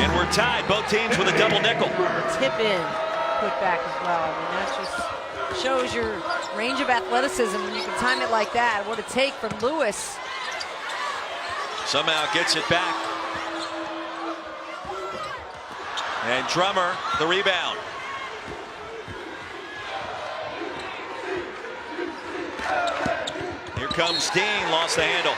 And we're tied, both teams with a double nickel. Tip in, putback as well. I mean, that just shows your range of athleticism when you can time it like that. What a take from Lewis. Somehow gets it back. And Drummer, the rebound. Here comes Dean, lost the handle.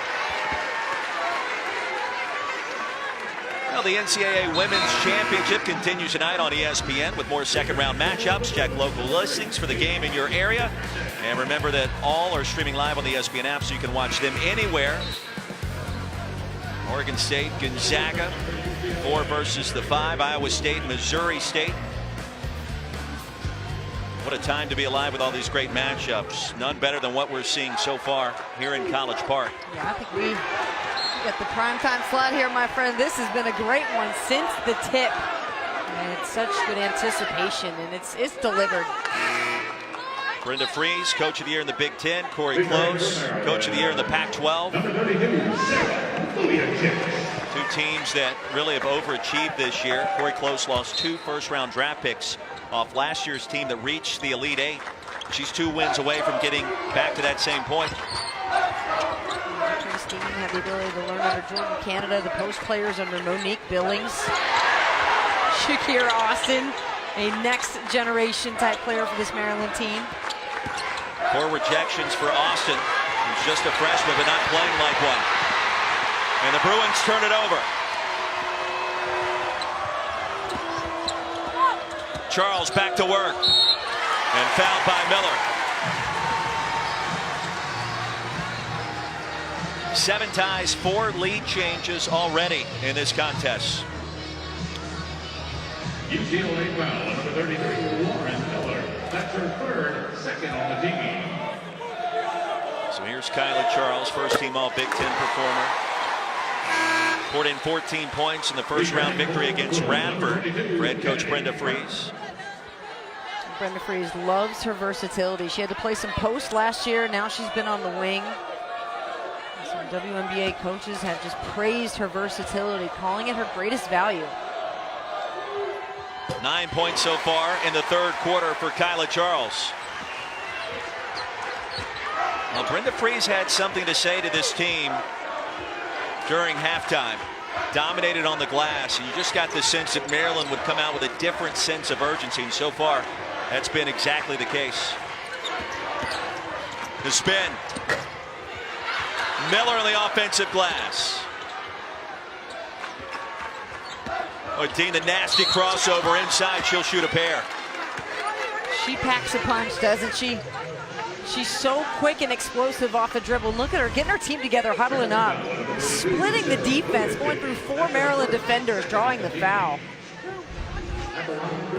Well, the NCAA Women's Championship continues tonight on ESPN with more second-round matchups. Check local listings for the game in your area. And remember that all are streaming live on the ESPN app, so you can watch them anywhere. Oregon State, Gonzaga, 4 versus the 5. Iowa State, Missouri State. What a time to be alive with all these great matchups. None better than what we're seeing so far here in College Park. Yeah, I think we got the primetime slot here, my friend. This has been a great one since the tip. And it's such good anticipation, and it's delivered. Brenda Freeze, Coach of the Year in the Big Ten. Corey Close, Coach of the Year in the Pac-12. 2 teams that really have overachieved this year. Corey Close lost 2 first-round draft picks off last year's team that reached the Elite 8. She's 2 wins away from getting back to that same point. This team had the ability to learn under Jordan Canada, the post players under Monique Billings. Shakira Austin, a next-generation type player for this Maryland team. 4 rejections for Austin, who's just a freshman but not playing like one. And the Bruins turn it over. Charles back to work. And fouled by Miller. 7 ties, 4 lead changes already in this contest. UCLA foul, number 33, Lauren Miller. That's her 3rd, second on the team. So here's Kyla Charles, first team all Big Ten performer. Poured in 14 points in the first-round victory against Radford for head coach Brenda Freeze. Brenda Freeze loves her versatility. She had to play some post last year. Now she's been on the wing. Some WNBA coaches have just praised her versatility, calling it her greatest value. 9 points so far in the 3rd quarter for Kyla Charles. Well, Brenda Freeze had something to say to this team during halftime. Dominated on the glass, and you just got the sense that Maryland would come out with a different sense of urgency, and so far that's been exactly the case. The spin. Miller on the offensive glass. Oh, Dean, the nasty crossover inside. She'll shoot a pair. She packs a punch, doesn't she? She's so quick and explosive off the dribble. Look at her getting her team together, huddling up, splitting the defense, going through 4 Maryland defenders, drawing the foul.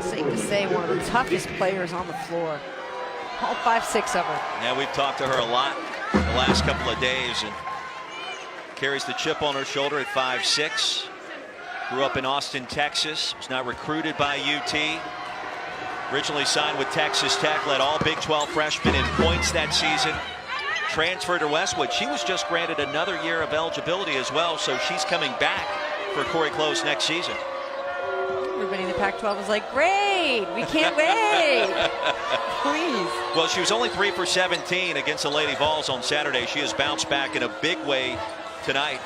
Safe to say, one of the toughest players on the floor. All 5'6" of her. Yeah, we've talked to her a lot the last couple of days, and carries the chip on her shoulder at 5'6". Grew up in Austin, Texas. Was not recruited by UT. Originally signed with Texas Tech, led all Big 12 freshmen in points that season. Transferred to Westwood. She was just granted another year of eligibility as well, so she's coming back for Corey Close next season. everybody in the Pac-12 was like, great, we can't wait. Please. Well, she was only 3 for 17 against the Lady Vols on Saturday. She has bounced back in a big way tonight,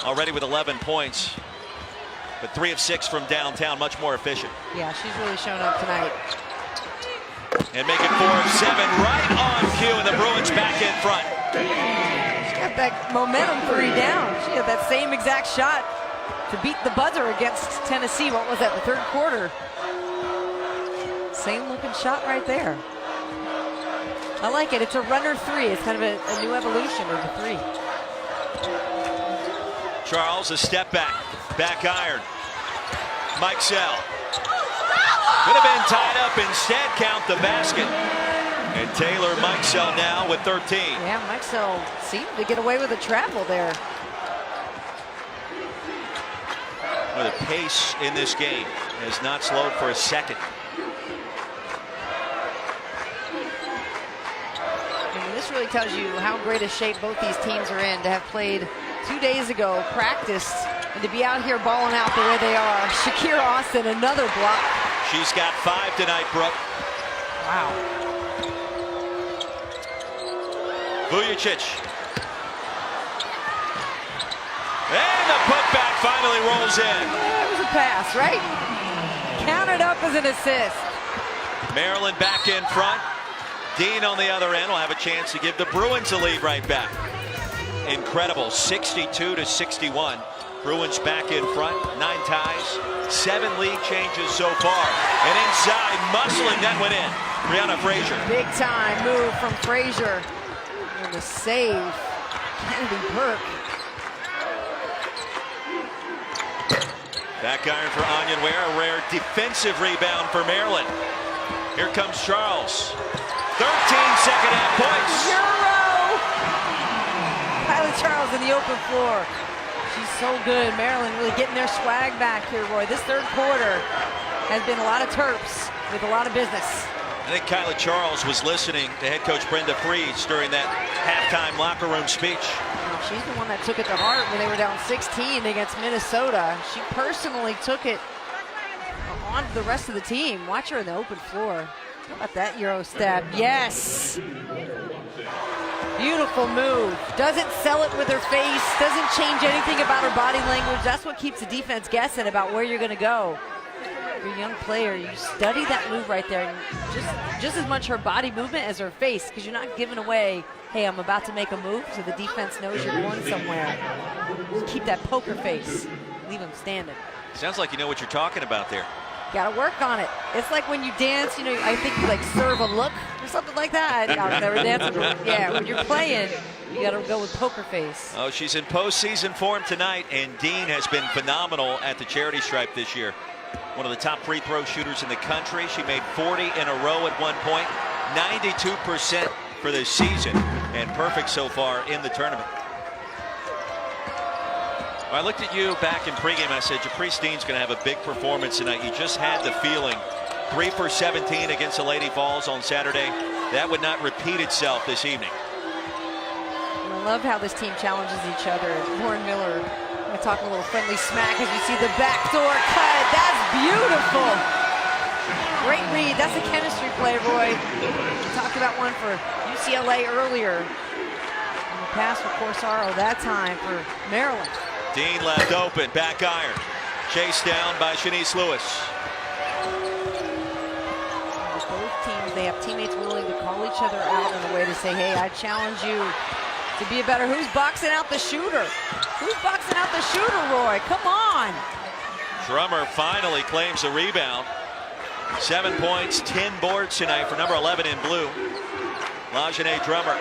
already with 11 points. But 3 of 6 from downtown, much more efficient. Yeah, she's really shown up tonight. And make it 4 of 7 right on cue, and the Bruins back in front. She got that momentum 3 down. She had that same exact shot to beat the buzzer against Tennessee. What was that, the third quarter? Same looking shot right there. I like it. It's a runner 3. It's kind of a new evolution of the 3. Charles, a step back. Back iron. Mike Sell. Could have been tied up. Instead, count the basket. And Taylor Mikesell now with 13. Yeah, Mikesell seemed to get away with a travel there. Well, the pace in this game has not slowed for a second. And this really tells you how great a shape both these teams are in to have played 2 days ago, practiced, and to be out here balling out the way they are. Shakira Austin, another block. She's got 5 tonight, Brooke. Wow. Vujicic. And the putback finally rolls in. It was a pass, right? Counted up as an assist. Maryland back in front. Dean on the other end will have a chance to give the Bruins a lead right back. Incredible, 62-61. Bruins back in front, 9 ties, 7 league changes so far. And inside, muscling that one in. Brianna Frazier. Big time move from Frazier. And the save, Kennedy Burke. Back iron for Onion Ware, a rare defensive rebound for Maryland. Here comes Charles. 13 second half points. Euro! Kylie Charles in the open floor. She's so good. Maryland really getting their swag back here, Roy. This third quarter has been a lot of Terps with a lot of business. I think Kylie Charles was listening to head coach Brenda Freeze during that halftime locker room speech. She's the one that took it to heart when they were down 16 against Minnesota. She personally took it on to the rest of the team. Watch her in the open floor. How about that Euro step? Yes! Beautiful move. Doesn't sell it with her face. Doesn't change anything about her body language. That's what keeps the defense guessing about where you're going to go. You're a young player. You study that move right there. And just as much her body movement as her face, because you're not giving away, hey, I'm about to make a move, so the defense knows you're going somewhere. Just keep that poker face. Leave them standing. Sounds like you know what you're talking about there. Got to work on it. It's like when you dance, you know, I think you like serve a look or something like that. I've never danced. Yeah, when you're playing, you got to go with poker face. Oh, she's in postseason form tonight, and Dean has been phenomenal at the charity stripe this year. One of the top free throw shooters in the country. She made 40 in a row at one point, 92% for this season, and perfect so far in the tournament. I looked at you back in pregame. I said, Caprice Dean's going to have a big performance tonight. You just had the feeling. 3 for 17 against the Lady Vols on Saturday. That would not repeat itself this evening. I love how this team challenges each other. Lauren Miller, I'm talking a little friendly smack as you see the backdoor cut. That's beautiful. Great read. That's a chemistry play, Roy. We talked about one for UCLA earlier. And the pass for Corsaro that time for Maryland. Dean left open, back iron. Chased down by Shanice Lewis. Both teams, they have teammates willing to call each other out in a way to say, hey, I challenge you to be a better. Who's boxing out the shooter? Who's boxing out the shooter, Roy? Come on. Drummer finally claims a rebound. 7 points, 10 boards tonight for number 11 in blue, Lajane Drummer.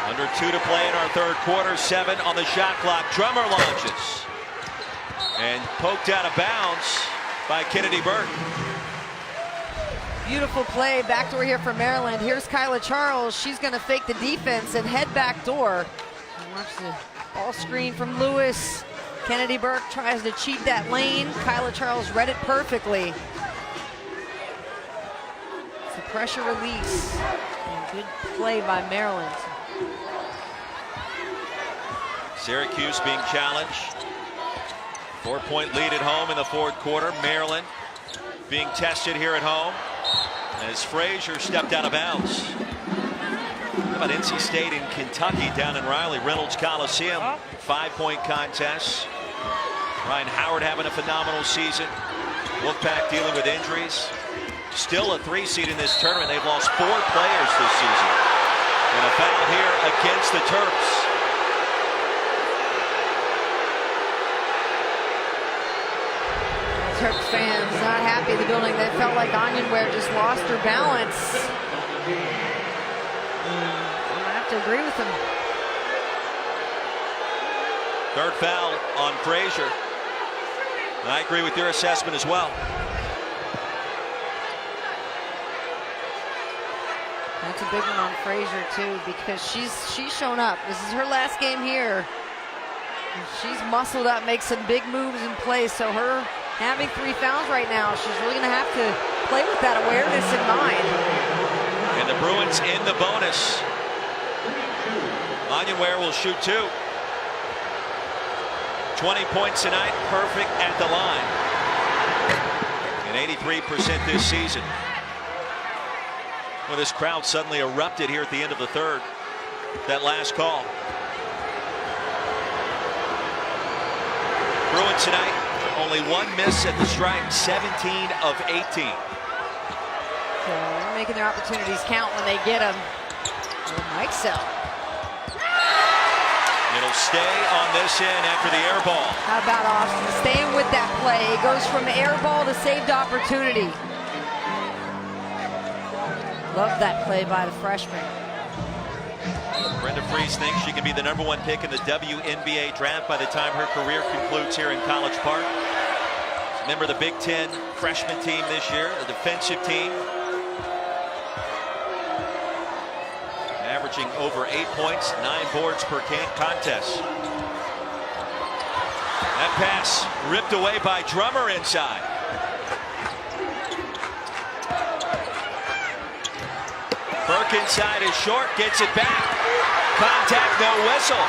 Under 2 to play in our third quarter, 7 on the shot clock. Drummer launches and poked out of bounds by Kennedy Burke. Beautiful play, backdoor here for Maryland. Here's Kyla Charles. She's going to fake the defense and head backdoor. Watch the ball screen from Lewis. Kennedy Burke tries to cheat that lane. Kyla Charles read it perfectly. It's a pressure release. And good play by Maryland. Syracuse being challenged. 4-point lead at home in the fourth quarter. Maryland being tested here at home as Frazier stepped out of bounds. How about NC State and Kentucky down in Riley, Reynolds Coliseum? 5-point contest. Ryan Howard having a phenomenal season. Wolfpack dealing with injuries. Still a 3 seed in this tournament. They've lost 4 players this season. And a foul here against the Terps. Terps fans not happy in the building. They felt like Onyenware just lost her balance. I'm gonna have to agree with them. Third foul on Frazier. I agree with your assessment as well. That's a big one on Frazier too, because she's shown up. This is her last game here. She's muscled up, makes some big moves in place. So her having 3 fouls right now, she's really going to have to play with that awareness in mind. And the Bruins in the bonus. Onyenware will shoot 2. 20 points tonight, perfect at the line. And 83% this season. Well, this crowd suddenly erupted here at the end of the third. That last call. Bruins tonight, only 1 miss at the stripe, 17 of 18. So they're making their opportunities count when they get them. Mike Sell. It'll stay on this end after the air ball. How about Austin staying with that play? It goes from air ball to saved opportunity. Love that play by the freshman. Brenda Fries thinks she can be the #1 pick in the WNBA draft by the time her career concludes here in College Park. Remember the Big Ten freshman team this year, the defensive team. Averaging over 8 points, 9 boards per contest. That pass ripped away by Drummer inside. Burke inside is short, gets it back. Contact, no whistle.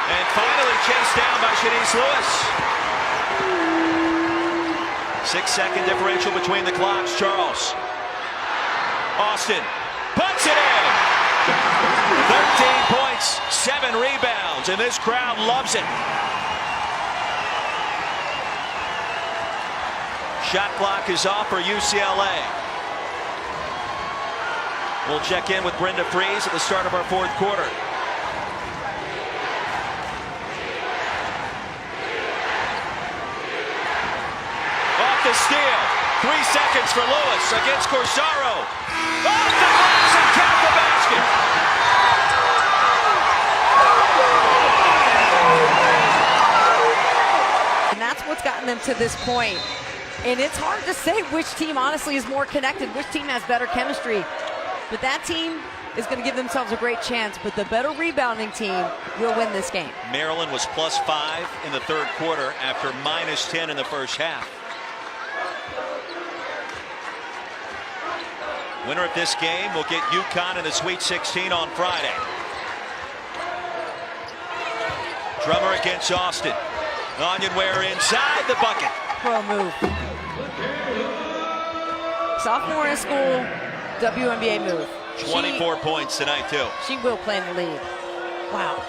And finally chased down by Shanice Lewis. 6-second differential between the clocks. Charles. Austin puts it in. 13 points, 7 rebounds, and this crowd loves it. Shot clock is off for UCLA. We'll check in with Brenda Fries at the start of our fourth quarter. Off the steal. 3 seconds for Lewis against Corsaro. Off the glass and count the basket. And that's what's gotten them to this point. And it's hard to say which team honestly is more connected, which team has better chemistry. But that team is going to give themselves a great chance. But the better rebounding team will win this game. Maryland was +5 in the third quarter after -10 in the first half. Winner of this game will get UConn in the Sweet 16 on Friday. Drummer against Austin. Onyenware inside the bucket. Pro move. Sophomore in school, WNBA move. 24 points tonight, too. She will play in the league. Wow.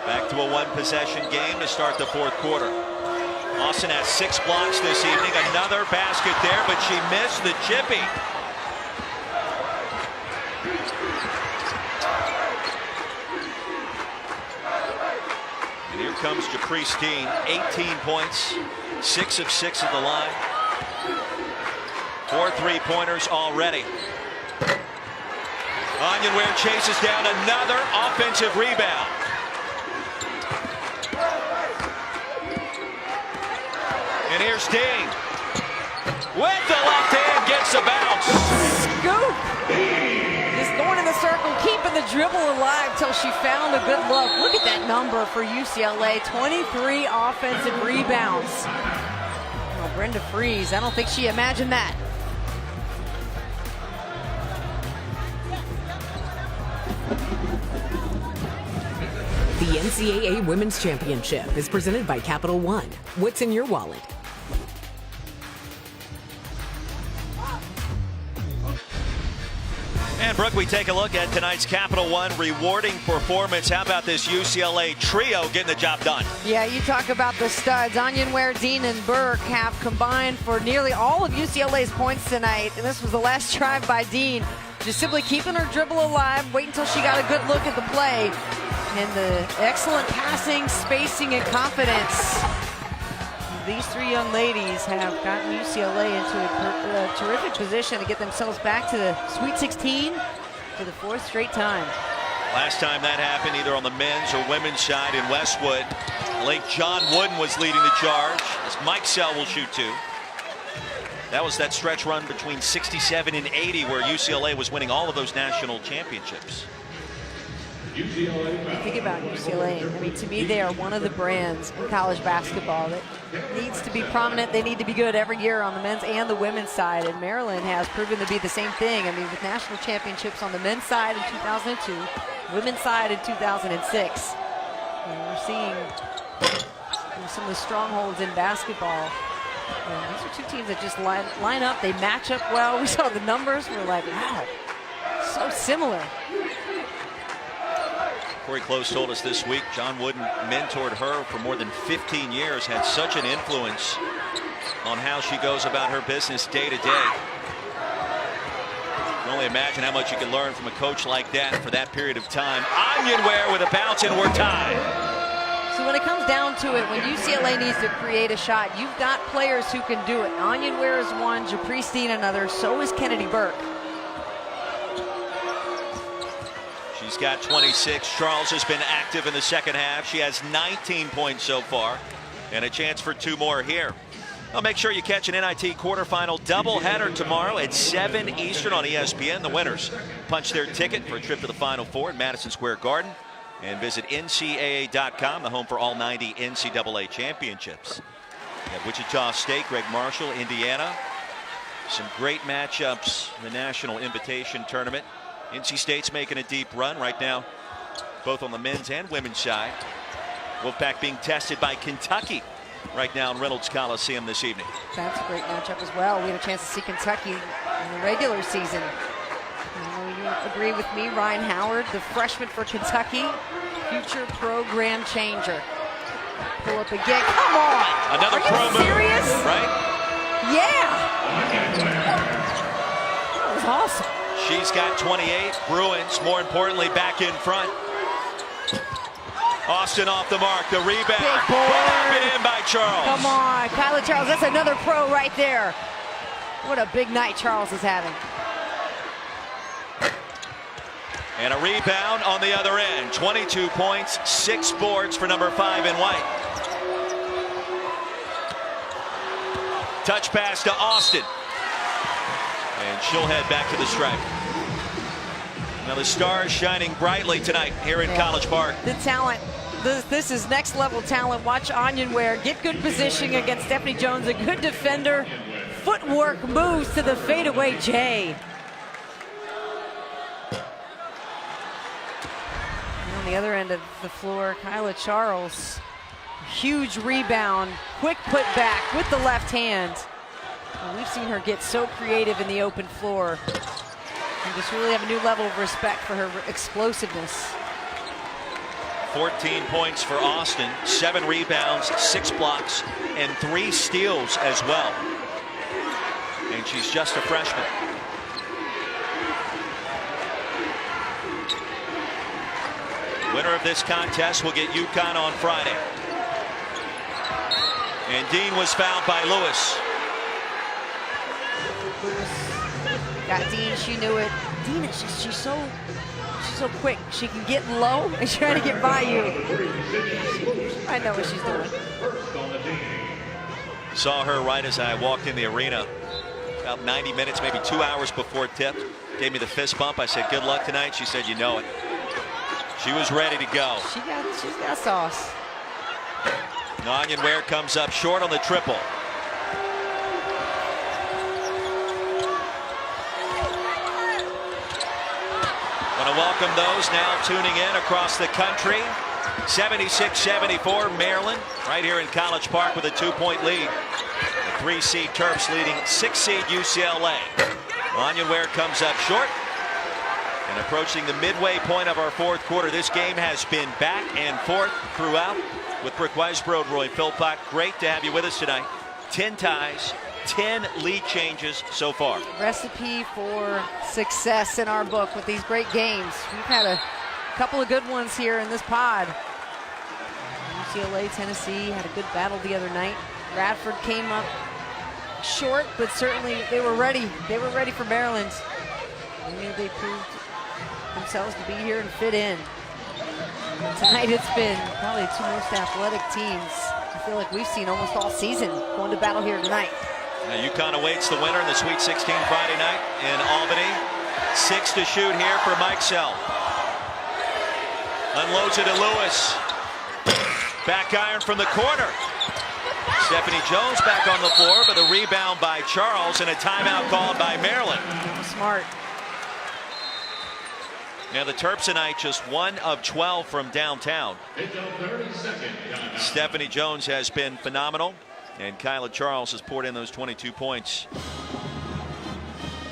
Back to a 1-possession game to start the fourth quarter. Austin has 6 blocks this evening. Another basket there, but she missed the chippy. And here comes Japreece Dean. 18 points, 6 of 6 at the line. 4 3-pointers already. Onyenware chases down another offensive rebound. And here's Dean. With the left hand, gets a bounce. Scoop! Just going in the circle, keeping the dribble alive till she found a good look. Look at that number for UCLA. 23 offensive rebounds. Brenda Freeze, I don't think she imagined that. The NCAA Women's Championship is presented by Capital One. What's in your wallet? And Brooke, we take a look at tonight's Capital One rewarding performance. How about this UCLA trio getting the job done? Yeah, you talk about the studs. Onyenwere, Dean, and Burke have combined for nearly all of UCLA's points tonight. And this was the last drive by Dean. Just simply keeping her dribble alive, wait until she got a good look at the play. And the excellent passing, spacing, and confidence. These three young ladies have gotten UCLA into a terrific position to get themselves back to the Sweet 16 for the 4th straight time. Last time that happened, either on the men's or women's side in Westwood, I think John Wooden was leading the charge, as Mike Sell will shoot two. That was that stretch run between 67 and 80 where UCLA was winning all of those national championships. You think about UCLA, I mean, to me, they are one of the brands in college basketball that needs to be prominent. They need to be good every year on the men's and the women's side, and Maryland has proven to be the same thing. I mean, with national championships on the men's side in 2002, women's side in 2006. And we're seeing some of the strongholds in basketball. And these are two teams that just line up. They match up well. We saw the numbers. We're like, wow, so similar. Corey Close told us this week John Wooden mentored her for more than 15 years, had such an influence on how she goes about her business day to day. You can only imagine how much you can learn from a coach like that for that period of time. Onyenwere with a bounce, and we're tied. So when it comes down to it, when UCLA needs to create a shot, you've got players who can do it. Onyenwere is one, Japrice Dean another, so is Kennedy Burke. She's got 26. Charles has been active in the second half. She has 19 points so far and a chance for 2 more here. Well, make sure you catch an NIT quarterfinal doubleheader tomorrow at 7 Eastern on ESPN. The winners punch their ticket for a trip to the Final Four in Madison Square Garden and visit NCAA.com, the home for all 90 NCAA championships. At Wichita State, Greg Marshall, Indiana. Some great matchups in the National Invitation Tournament. NC State's making a deep run right now, both on the men's and women's side. Wolfpack being tested by Kentucky right now in Reynolds Coliseum this evening. That's a great matchup as well. We had a chance to see Kentucky in the regular season. You agree with me, Ryan Howard, the freshman for Kentucky, future program changer. Pull up again. Come on! Another pro move, serious? right? Yeah! That was awesome. She's got 28. Bruins, more importantly, back in front. Austin off the mark. The rebound. Big Put up board. and in by Charles. Come on, Kyla Charles. That's another pro right there. What a big night Charles is having. And a rebound on the other end. 22 points, 6 boards for number 5 in white. Touch pass to Austin. And she'll head back to the stripe. Now the stars shining brightly tonight here in College Park. The talent. This is next level talent. Watch Onyenwere get good positioning against Stephanie Jones, a good defender. Footwork moves to the fadeaway J. And on the other end of the floor, Kyla Charles. Huge rebound, quick put back with the left hand. And we've seen her get so creative in the open floor. And just really have a new level of respect for her explosiveness. 14 points for Austin, 7 rebounds, 6 blocks, and 3 steals as well. And she's just a freshman. Winner of this contest will get UConn on Friday. And Dean was fouled by Lewis. Got Dean, she knew it. Dean, she's so quick. She can get low and try to get by you. I know what she's doing. Saw her right as I walked in the arena. About 90 minutes, maybe 2 hours before tip. Gave me the fist bump. I said, good luck tonight. She said, you know it. She was ready to go. She's got sauce. Onyenwere comes up short on the triple. Want to welcome those now tuning in across the country. 76-74 Maryland right here in College Park with a 2-point lead. The 3-seed Terps leading 6-seed UCLA. Onyenware comes up short. And approaching the midway point of our fourth quarter, this game has been back and forth throughout. With Brooke Weisbrod, Roy Philpott, great to have you with us tonight. 10 ties, 10 lead changes so far. Recipe for success in our book with these great games. We've had a couple of good ones here in this pod. UCLA, Tennessee had a good battle the other night. Radford came up short, but certainly they were ready. They were ready for Maryland. Maybe they proved themselves to be here and fit in. Tonight it's been probably the two most athletic teams I feel like we've seen almost all season going to battle here tonight. Now UConn awaits the winner in the Sweet 16 Friday night in Albany. 6 to shoot here for Mike Self. Unloads it to Lewis. Back iron from the corner. Stephanie Jones back on the floor, but a rebound by Charles and a timeout called by Maryland. Smart. Now the Terps tonight just 1 of 12 from downtown. Stephanie Jones has been phenomenal, and Kyla Charles has poured in those 22 points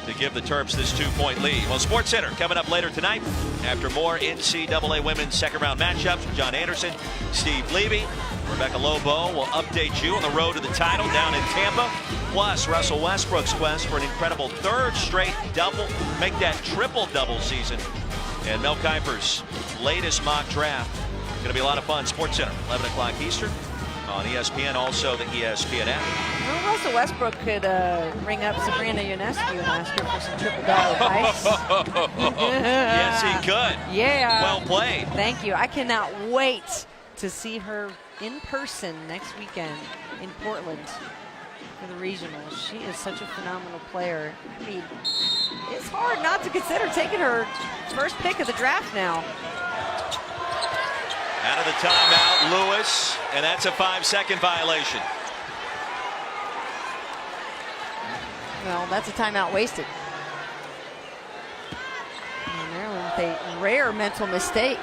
to give the Terps this 2-point lead. Well, Sports Center coming up later tonight after more NCAA women's second round matchups. John Anderson, Steve Levy, Rebecca Lobo will update you on the road to the title down in Tampa. Plus Russell Westbrook's quest for an incredible 3rd straight double, make that triple-double season. And Mel Kiper's latest mock draft. Going to be a lot of fun. Sports Center, 11 o'clock Eastern on ESPN, also the ESPN app. Well, Russell Westbrook could ring up Sabrina Ionescu and ask her for some triple-double advice. Yes, he could. Yeah. Well played. Thank you. I cannot wait to see her in person next weekend in Portland for the regionals. She is such a phenomenal player. I mean, it's hard not to consider taking her first pick of the draft now. Out of the timeout, Lewis, and that's a 5-second violation. Well, that's a timeout wasted. And Maryland with a rare mental mistake.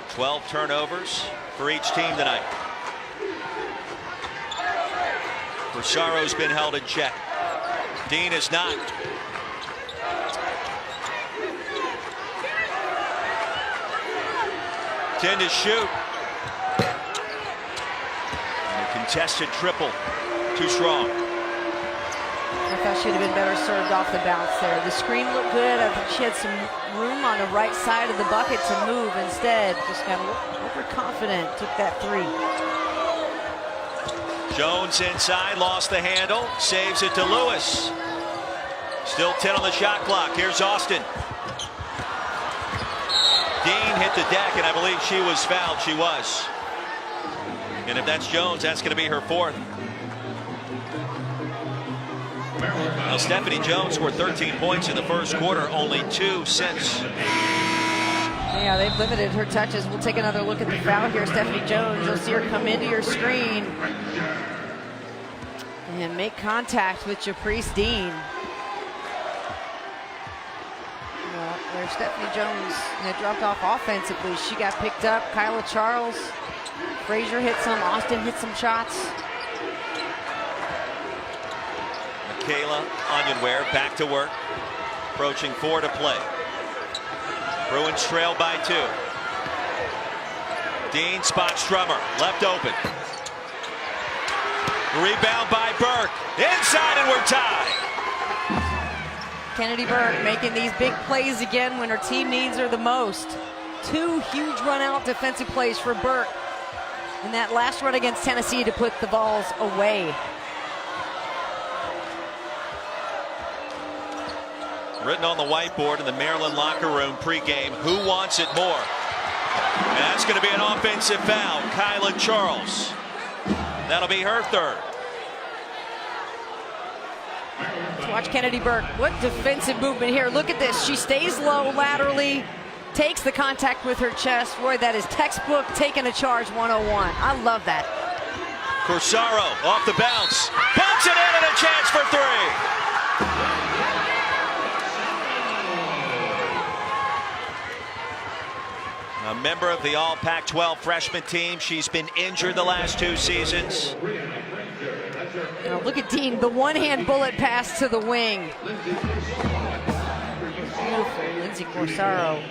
12 turnovers for each team tonight. Rossaro's been held in check. Dean is not. Ten to shoot. And a contested triple. Too strong. I thought she'd have been better served off the bounce there. The screen looked good. I think she had some room on the right side of the bucket to move. Instead, just got overconfident. Took that 3. Jones inside, lost the handle, saves it to Lewis. Still 10 on the shot clock. Here's Austin. Dean hit the deck, and I believe she was fouled. She was. And if that's Jones, that's going to be her 4th. Now, Stephanie Jones scored 13 points in the first quarter, only 2 since. Yeah, they've limited her touches. We'll take another look at the foul here. Stephanie Jones, you'll see her come into your screen and make contact with Japrice Dean. Well, where Stephanie Jones had dropped off offensively, she got picked up. Kyla Charles, Frazier hit some, Austin hit some shots. Michaela Onyenware back to work, approaching 4 to play. Bruins trail by 2. Dean spots Strummer, left open. Rebound by Burke, inside, and we're tied. Kennedy Burke making these big plays again when her team needs her the most. 2 huge run-out defensive plays for Burke in that last run against Tennessee to put the balls away. Written on the whiteboard in the Maryland locker room pregame, who wants it more? And that's going to be an offensive foul. Kyla Charles. That'll be her 3rd. Watch Kennedy Burke. What defensive movement here. Look at this. She stays low laterally, takes the contact with her chest. Roy, that is textbook taking a charge 101. I love that. Corsaro off the bounce. Pumps it in and a chance for 3. A member of the all Pac-12 freshman team. She's been injured the last 2 seasons. Now look at Dean, the one-hand bullet pass to the wing. Beautiful. Lindsay Corsaro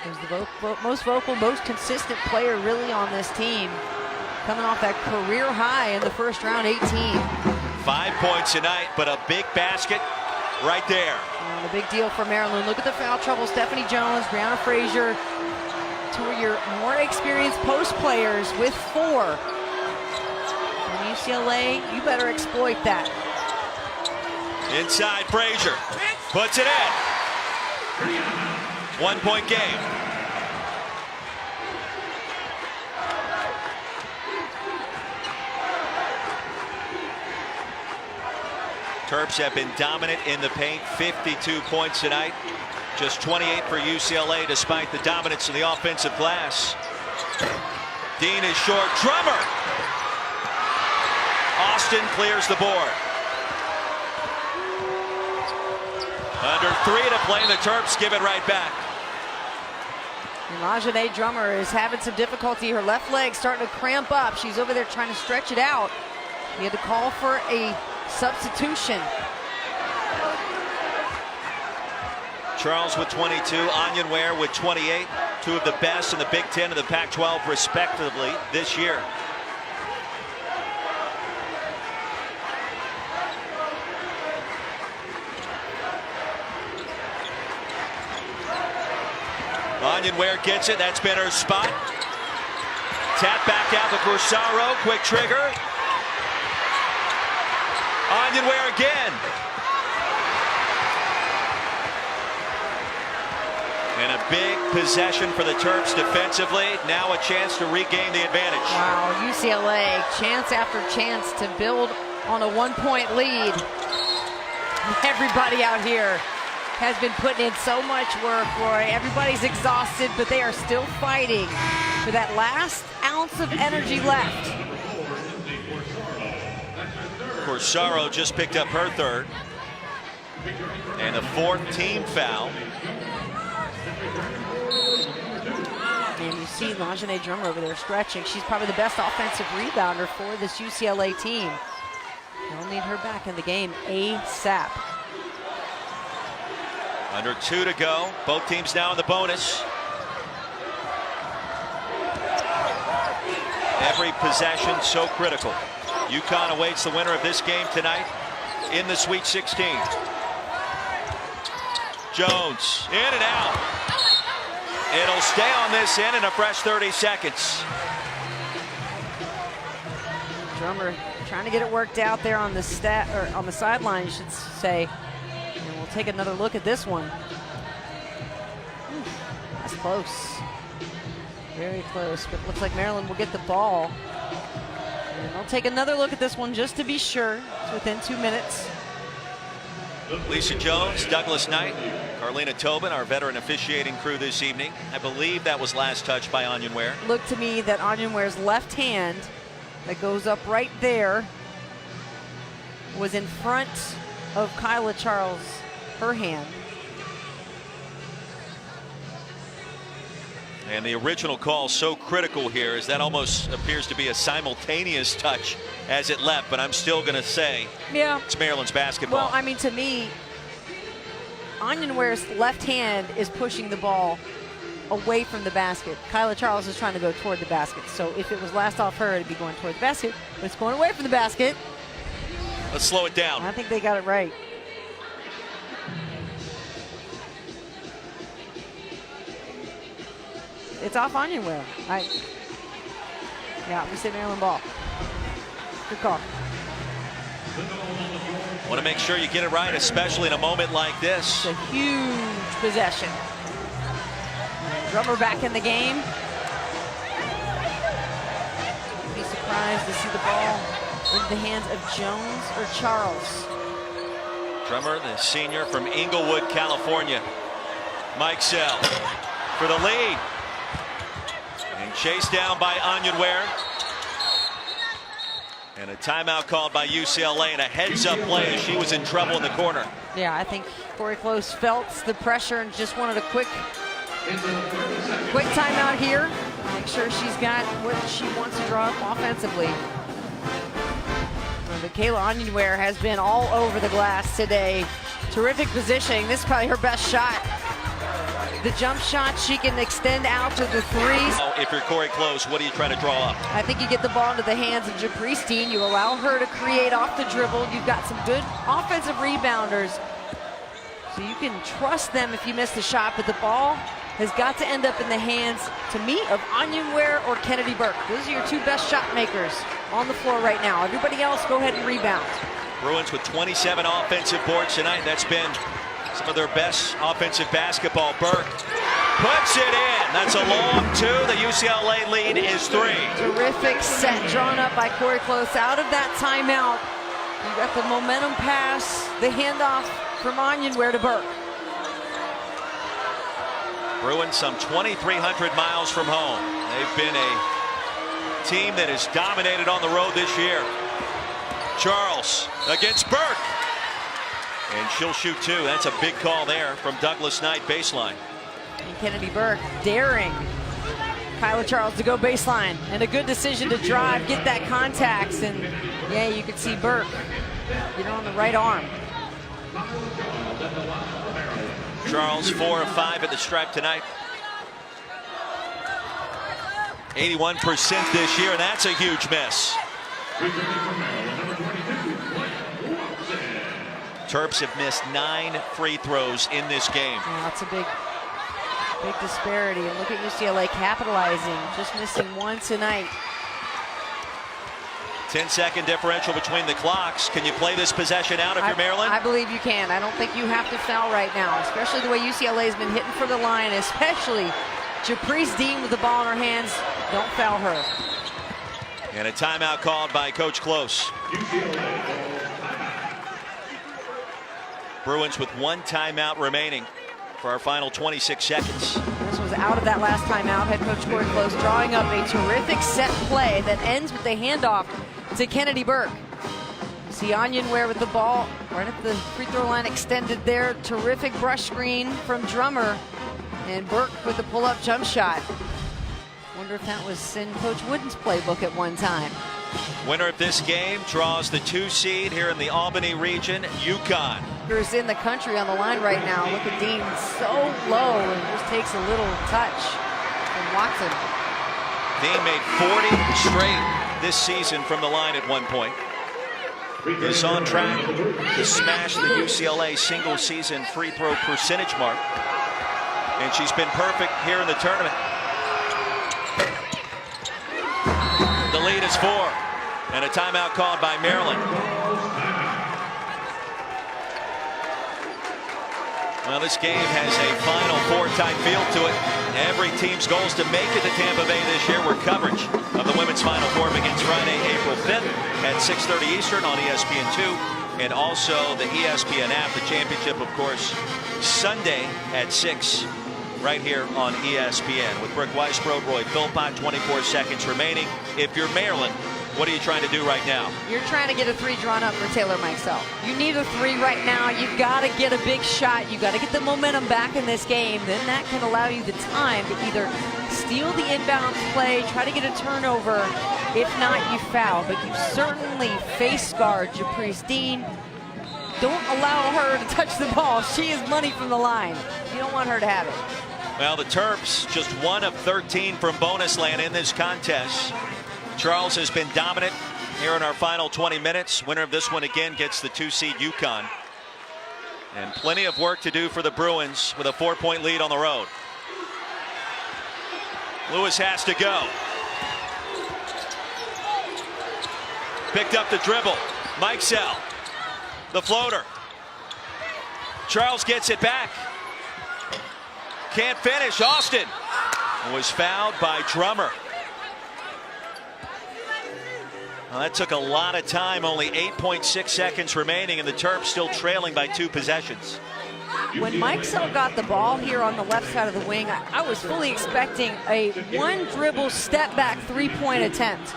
is the most vocal, most consistent player really on this team. Coming off that career high in the first round, 18. 5 points tonight, but a big basket right there. And a big deal for Maryland. Look at the foul trouble. Stephanie Jones, Brianna Frazier, 2 of your more experienced post players with 4. And UCLA, you better exploit that. Inside Frazier, puts it in. 1 point game. Terps have been dominant in the paint, 52 points tonight. Just 28 for UCLA despite the dominance of the offensive glass. Dean is short. Drummer! Austin clears the board. Under 3 to play, the Terps give it right back. And Lajanae Drummer is having some difficulty. Her left leg starting to cramp up. She's over there trying to stretch it out. We had to call for a substitution. Charles with 22, Onion Ware with 28. 2 of the best in the Big Ten and the Pac-12 respectively this year. Onion Ware gets it. That's been her spot. Tap back out to Corsaro. Quick trigger. Onion Ware again. And a big possession for the Terps defensively. Now a chance to regain the advantage. Wow, UCLA, chance after chance to build on a 1-point lead. Everybody out here has been putting in so much work, Roy. Everybody's exhausted, but they are still fighting for that last ounce of energy left. Corsaro just picked up her 3rd. And a 4th team foul. And you see Lajanae Drummer over there stretching. She's probably the best offensive rebounder for this UCLA team. They'll need her back in the game ASAP. Under 2 to go. Both teams now in the bonus. Every possession so critical. UConn awaits the winner of this game tonight in the Sweet 16. Jones in and out. It'll stay on this end in a fresh 30 seconds. Drummer trying to get it worked out there on the sideline, you should say. And we'll take another look at this one. That's close. Very close, but looks like Maryland will get the ball. And I'll take another look at this one just to be sure. It's within 2 minutes. Lisa Jones, Douglas Knight, Carlina Tobin, our veteran officiating crew this evening. I believe that was last touched by Onion Ware. Looked to me that Onion Ware's left hand that goes up right there was in front of Kyla Charles, her hand. And the original call so critical here is that almost appears to be a simultaneous touch as it left, but I'm still going to say it's Maryland's basketball. Well, I mean, to me, Onion Ware's left hand is pushing the ball away from the basket. Kyla Charles is trying to go toward the basket. So if it was last off her, it'd be going toward the basket, but it's going away from the basket. Let's slow it down. I think they got it right. It's off Onion Ware. Yeah, we say Maryland ball. Good call. Want to make sure you get it right, especially in a moment like this. It's a huge possession. Drummer back in the game. Be surprised to see the ball in the hands of Jones or Charles. Drummer, the senior from Inglewood, California. Mike Sell for the lead. And chased down by Onion Ware. And a timeout called by UCLA and a heads-up play as she was in trouble in the corner. Yeah, I think Corey Close felt the pressure and just wanted a quick Quick timeout here. Make sure she's got what she wants to draw up offensively. Michaela Onyenware has been all over the glass today. Terrific positioning. This is probably her best shot. The jump shot, she can extend out to the threes. If you're Corey Close, what are you trying to draw up? I think you get the ball into the hands of Japrice Dean. You allow her to create off the dribble. You've got some good offensive rebounders. So you can trust them if you miss the shot, but the ball has got to end up in the hands, to me, of Onyenware or Kennedy Burke. Those are your two best shot makers on the floor right now. Everybody else, go ahead and rebound. Bruins with 27 offensive boards tonight. That's been some of their best offensive basketball. Burke puts it in. That's a long two. The UCLA lead is 3. Terrific set drawn up by Corey Close. Out of that timeout, you got the momentum pass, the handoff from Onyenware to Burke. Bruins some 2,300 miles from home. They've been a team that has dominated on the road this year. Charles against Burke. And she'll shoot 2. That's a big call there from Douglas Knight baseline. And Kennedy Burke daring Kyla Charles to go baseline. And a good decision to drive, get that contact. And yeah, you can see Burke get on the right arm. Charles 4 of 5 at the stripe tonight. 81% this year, and that's a huge miss. Terps have missed 9 free throws in this game. Yeah, that's a big disparity. And look at UCLA capitalizing, just missing 1 tonight. 10-second differential between the clocks. Can you play this possession out if you're Maryland? I believe you can. I don't think you have to foul right now, especially the way UCLA has been hitting for the line, especially Japrice Dean with the ball in her hands. Don't foul her. And a timeout called by Coach Close. Bruins with 1 timeout remaining for our final 26 seconds. This was out of that last timeout. Head coach Corey Close drawing up a terrific set play that ends with a handoff to Kennedy Burke. See Onyenware with the ball right at the free throw line extended there. Terrific brush screen from Drummer. And Burke with the pull-up jump shot. Wonder if that was in Coach Wooden's playbook at one time. Winner of this game draws the 2 seed here in the Albany region, UConn. Is in the country on the line right now. Look at Dean, so low, and just takes a little touch from Watson. Dean made 40 straight this season from the line at one point. Is on track to smash the UCLA single season free throw percentage mark. And she's been perfect here in the tournament. The lead is 4. And a timeout called by Maryland. Well, this game has a Final Four type feel to it. Every team's goal is to make it to Tampa Bay this year, where coverage of the women's Final Four begins Friday, April 5th at 6:30 Eastern on ESPN2, and also the ESPN app. The championship, of course, Sunday at 6 right here on ESPN. With Brooke Weisbrod, Roy Philpott, 24 seconds remaining. If you're Maryland, what are you trying to do right now? You're trying to get a 3 drawn up for Taylor Mikesell. You need a 3 right now. You've got to get a big shot. You've got to get the momentum back in this game. Then that can allow you the time to either steal the inbounds play, try to get a turnover. If not, you foul. But you certainly face guard Japrice Dean. Don't allow her to touch the ball. She is money from the line. You don't want her to have it. Well, the Terps just 1 of 13 from bonus land in this contest. Charles has been dominant here in our final 20 minutes. Winner of this one again gets the 2 seed UConn. And plenty of work to do for the Bruins with a 4-point lead on the road. Lewis has to go. Picked up the dribble. Mikesell. The floater. Charles gets it back. Can't finish. Austin was fouled by Drummer. Well, that took a lot of time. Only 8.6 seconds remaining, and the Terps still trailing by 2 possessions. When Mikesell got the ball here on the left side of the wing, I was fully expecting a 1 dribble step back 3-point attempt.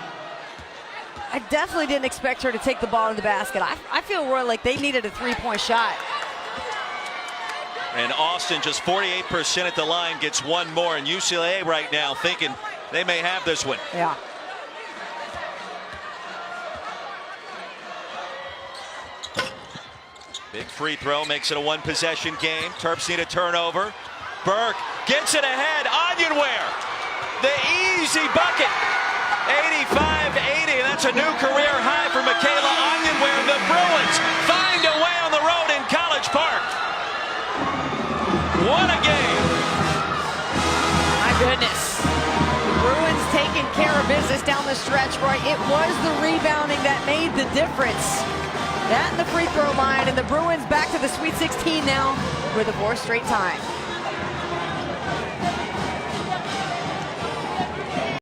I definitely didn't expect her to take the ball to the basket. I feel, Roy, like they needed a 3-point shot. And Austin just 48% at the line, gets one more. And UCLA right now thinking they may have this one. Yeah. Big free throw makes it a one-possession game. Terps need a turnover. Burke gets it ahead. Onyenware, the easy bucket. 85-80, and that's a new career high for Michaela Onyenware. The Bruins find a way on the road in College Park. What a game. My goodness. The Bruins taking care of business down the stretch, Roy. It was the rebounding that made the difference. That and the free throw line, and the Bruins back to the Sweet 16 now for the 4th straight time.